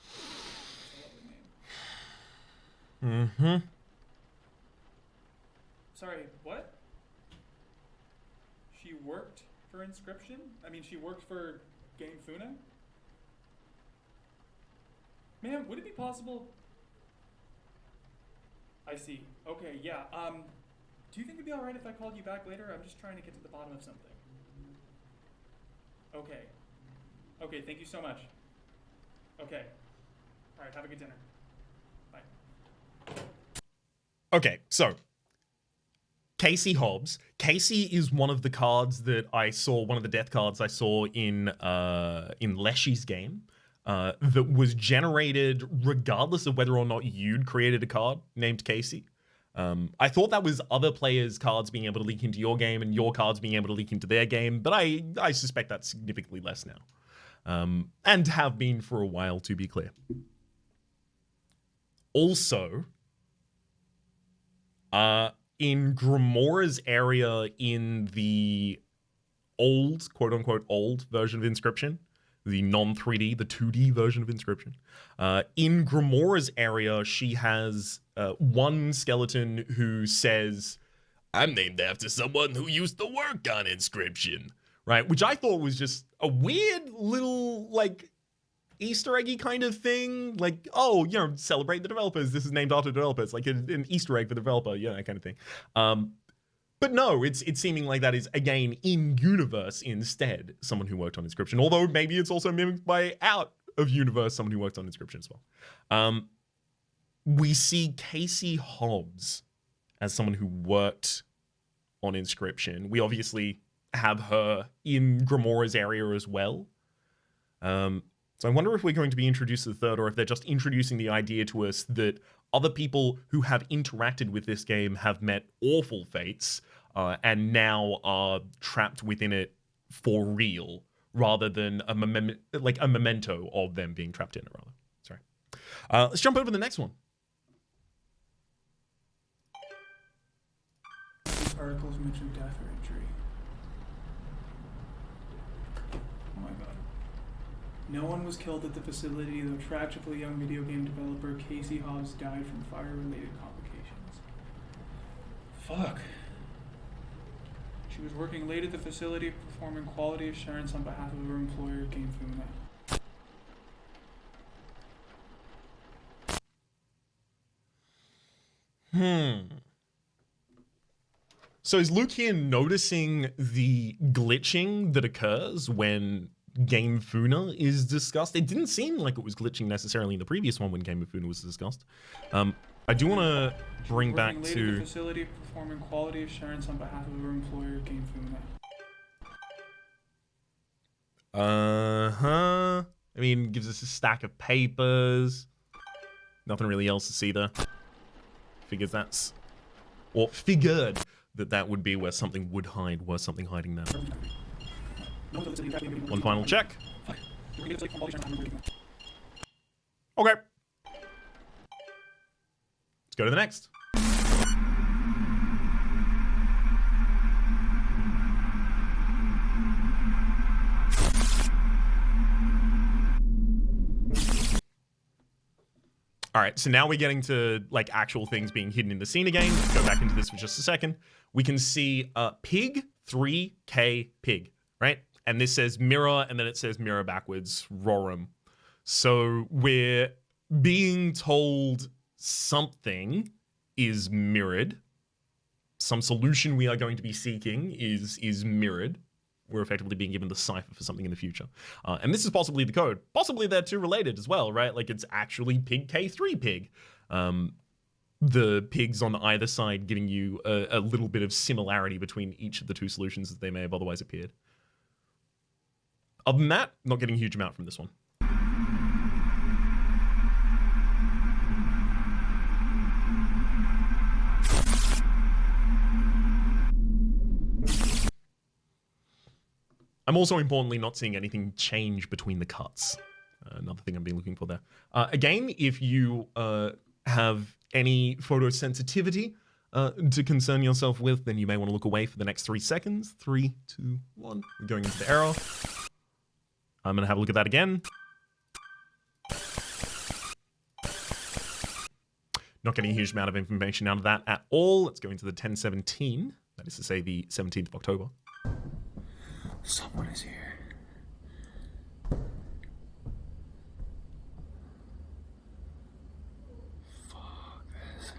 That's a lovely name. Mm-hmm. Sorry, what? She worked for Inscryption? I mean, she worked for Game Funa? Ma'am, would it be possible? I see. Okay, yeah. Do you think it'd be alright if I called you back later? I'm just trying to get to the bottom of something. Okay. Okay, thank you so much. Okay. Alright, have a good dinner. Bye. Okay, so Casey Hobbs. Casey is one of the cards that I saw, one of the death cards I saw in Leshy's game that was generated regardless of whether or not you'd created a card named Casey. I thought that was other players' cards being able to leak into your game and your cards being able to leak into their game, but I suspect that's significantly less now. And have been for a while, to be clear. Also, in Grimora's area in the old, quote-unquote old version of Inscryption, the non-3D, the 2D version of Inscryption, in Grimora's area, she has one skeleton who says, I'm named after someone who used to work on Inscryption. Right, which I thought was just a weird little, like, Easter eggy kind of thing, like, oh, you know, celebrate the developers. This is named after developers, like an Easter egg for the developer, yeah, that kind of thing. But no, it's seeming like that is again in universe instead someone who worked on Inscryption. Although maybe it's also mimicked by out of universe someone who worked on Inscryption as well. We see Casey Hobbs as someone who worked on Inscryption. We obviously have her in Grimora's area as well. So I wonder if we're going to be introduced to the third, or if they're just introducing the idea to us that other people who have interacted with this game have met awful fates and now are trapped within it for real, rather than a memento of them being trapped in it, rather. Sorry. Let's jump over to the next one. These articles mention death or injury. Oh my god. No one was killed at the facility, though tragically young video game developer Casey Hobbs died from fire-related complications. Fuck. She was working late at the facility, performing quality assurance on behalf of her employer, Game Funa. So is Luke here noticing the glitching that occurs when Game Funa is discussed? It didn't seem like it was glitching necessarily in the previous one when Game of Funa was discussed. I do want to bring back late to at the facility, performing quality assurance on behalf of her employer, Game Funa. I mean, gives us a stack of papers. Nothing really else to see there. Figured that would be where something would hide. Was something hiding there? One final check. Okay. Let's go to the next. All right, so now we're getting to like actual things being hidden in the scene again. Let's go back into this for just a second. We can see pig 3K pig, right? And this says mirror, and then it says mirror backwards, Roram. So we're being told something is mirrored. Some solution we are going to be seeking is mirrored. We're effectively being given the cipher for something in the future. And this is possibly the code. Possibly they're two related as well, right? Like it's actually pig K3 pig. The pigs on either side giving you a little bit of similarity between each of the two solutions that they may have otherwise appeared. Other than that, not getting a huge amount from this one. I'm also importantly not seeing anything change between the cuts. Another thing I've been looking for there. Again, if you have any photosensitivity to concern yourself with, then you may want to look away for the next 3 seconds. 3, 2, 1. We're going into the error. I'm going to have a look at that again. Not getting a huge amount of information out of that at all. Let's go into the 10/17. That is to say the 17th of October. Someone is here. Fuck this.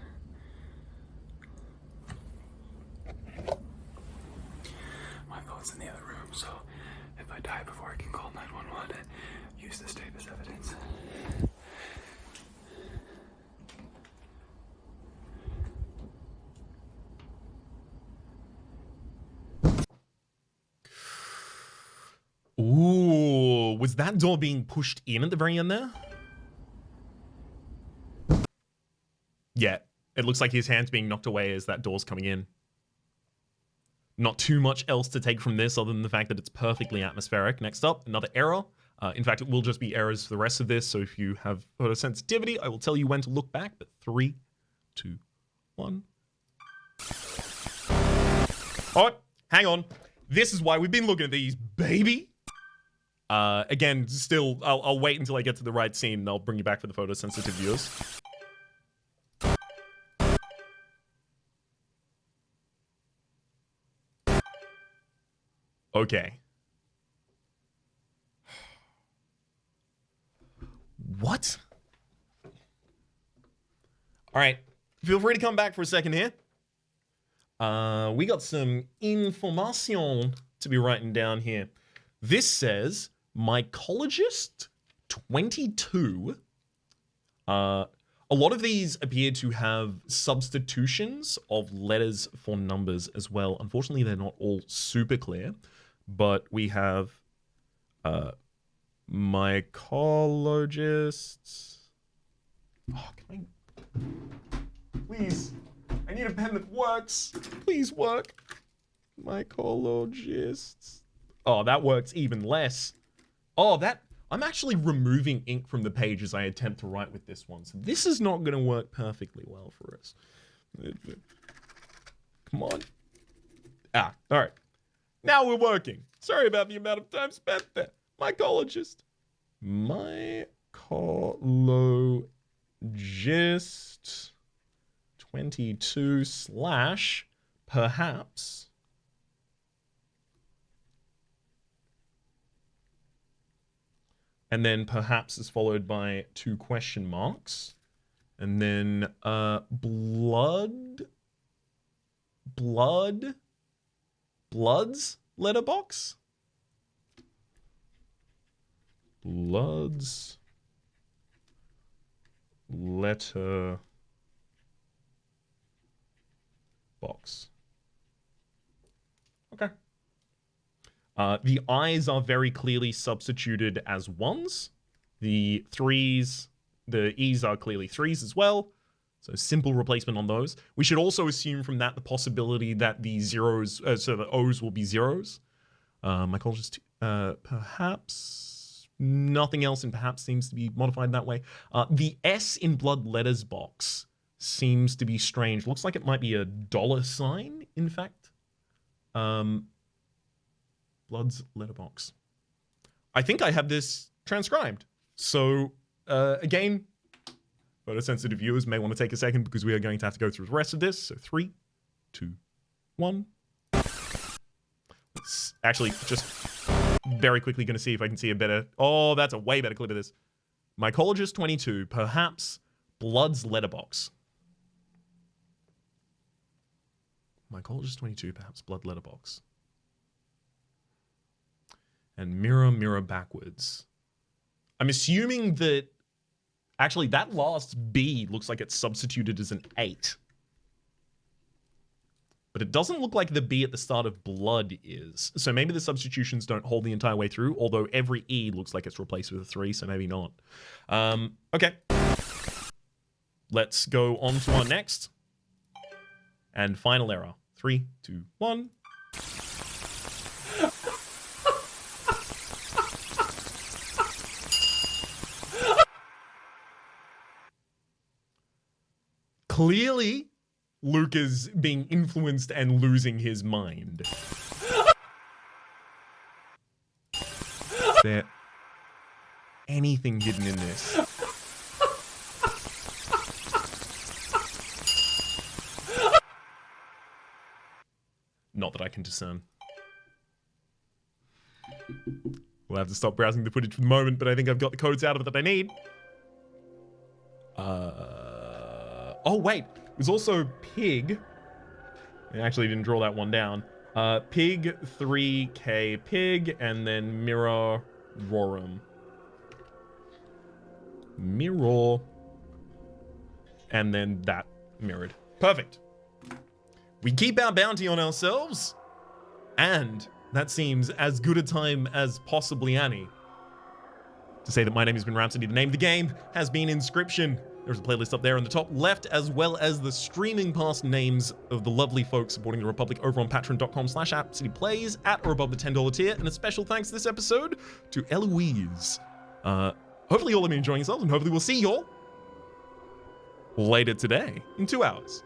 My phone's in the other room, so if I die before I can call 911, use this tape as evidence. Was that door being pushed in at the very end there? Yeah, it looks like his hand's being knocked away as that door's coming in. Not too much else to take from this other than the fact that it's perfectly atmospheric. Next up, another error. In fact, it will just be errors for the rest of this, so if you have photosensitivity, I will tell you when to look back, but 3, 2, 1. Oh, hang on. This is why we've been looking at these, baby. Again, still, I'll wait until I get to the right scene, and I'll bring you back for the photosensitive viewers. Okay. What? All right. Feel free to come back for a second here. We got some information to be writing down here. This says mycologist 22. A lot of these appear to have substitutions of letters for numbers as well. Unfortunately, they're not all super clear, but we have mycologists. Oh, can I... Please. I need a pen that works. Please work. Mycologists. Oh, that works even less. Oh, that... I'm actually removing ink from the page as I attempt to write with this one. So this is not going to work perfectly well for us. Come on. Ah, all right. Now we're working. Sorry about the amount of time spent there. Mycologist. Mycologist 22 / perhaps. And then perhaps is followed by 2 question marks. And then Blood's letterbox? Blood's letter box. Okay. The I's are very clearly substituted as 1s. The 3s, the E's are clearly 3s as well. So simple replacement on those. We should also assume from that the possibility that the zeros, so the O's will be 0s. Mycologist, perhaps. Nothing else in perhaps seems to be modified that way. The S in blood letters box seems to be strange. Looks like it might be a $sign, in fact. Blood's letterbox. I think I have this transcribed. So, again, photosensitive viewers may want to take a second because we are going to have to go through the rest of this. So 3, 2, 1. Let's actually just very quickly going to see if I can see a better... Oh, that's a way better clip of this. Mycologist 22, perhaps Blood's letterbox. Mycologist 22, perhaps Blood letterbox. And mirror, mirror backwards. I'm assuming that... Actually, that last B looks like it's substituted as an 8. But it doesn't look like the B at the start of blood is. So maybe the substitutions don't hold the entire way through, although every E looks like it's replaced with a 3, so maybe not. Okay. Let's go on to our next. And final error. 3, 2, 1. Clearly, Luke is being influenced and losing his mind. Is there anything hidden in this? Not that I can discern. We'll have to stop browsing the footage for the moment, but I think I've got the codes out of it that I need. Oh, wait. There's also Pig. I actually didn't draw that one down. Pig, 3K Pig, and then Mirror Rorum. Mirror. And then that mirrored. Perfect. We keep our bounty on ourselves. And that seems as good a time as possibly any to say that my name has been Rhapsody. The name of the game has been Inscryption. There's a playlist up there on the top left, as well as the streaming past names of the lovely folks supporting the Republic over on patreon.com/RhapsodyPlays at or above the $10 tier. And a special thanks this episode to Eloise. Hopefully you all have been enjoying yourselves, and hopefully we'll see you all later today in 2 hours.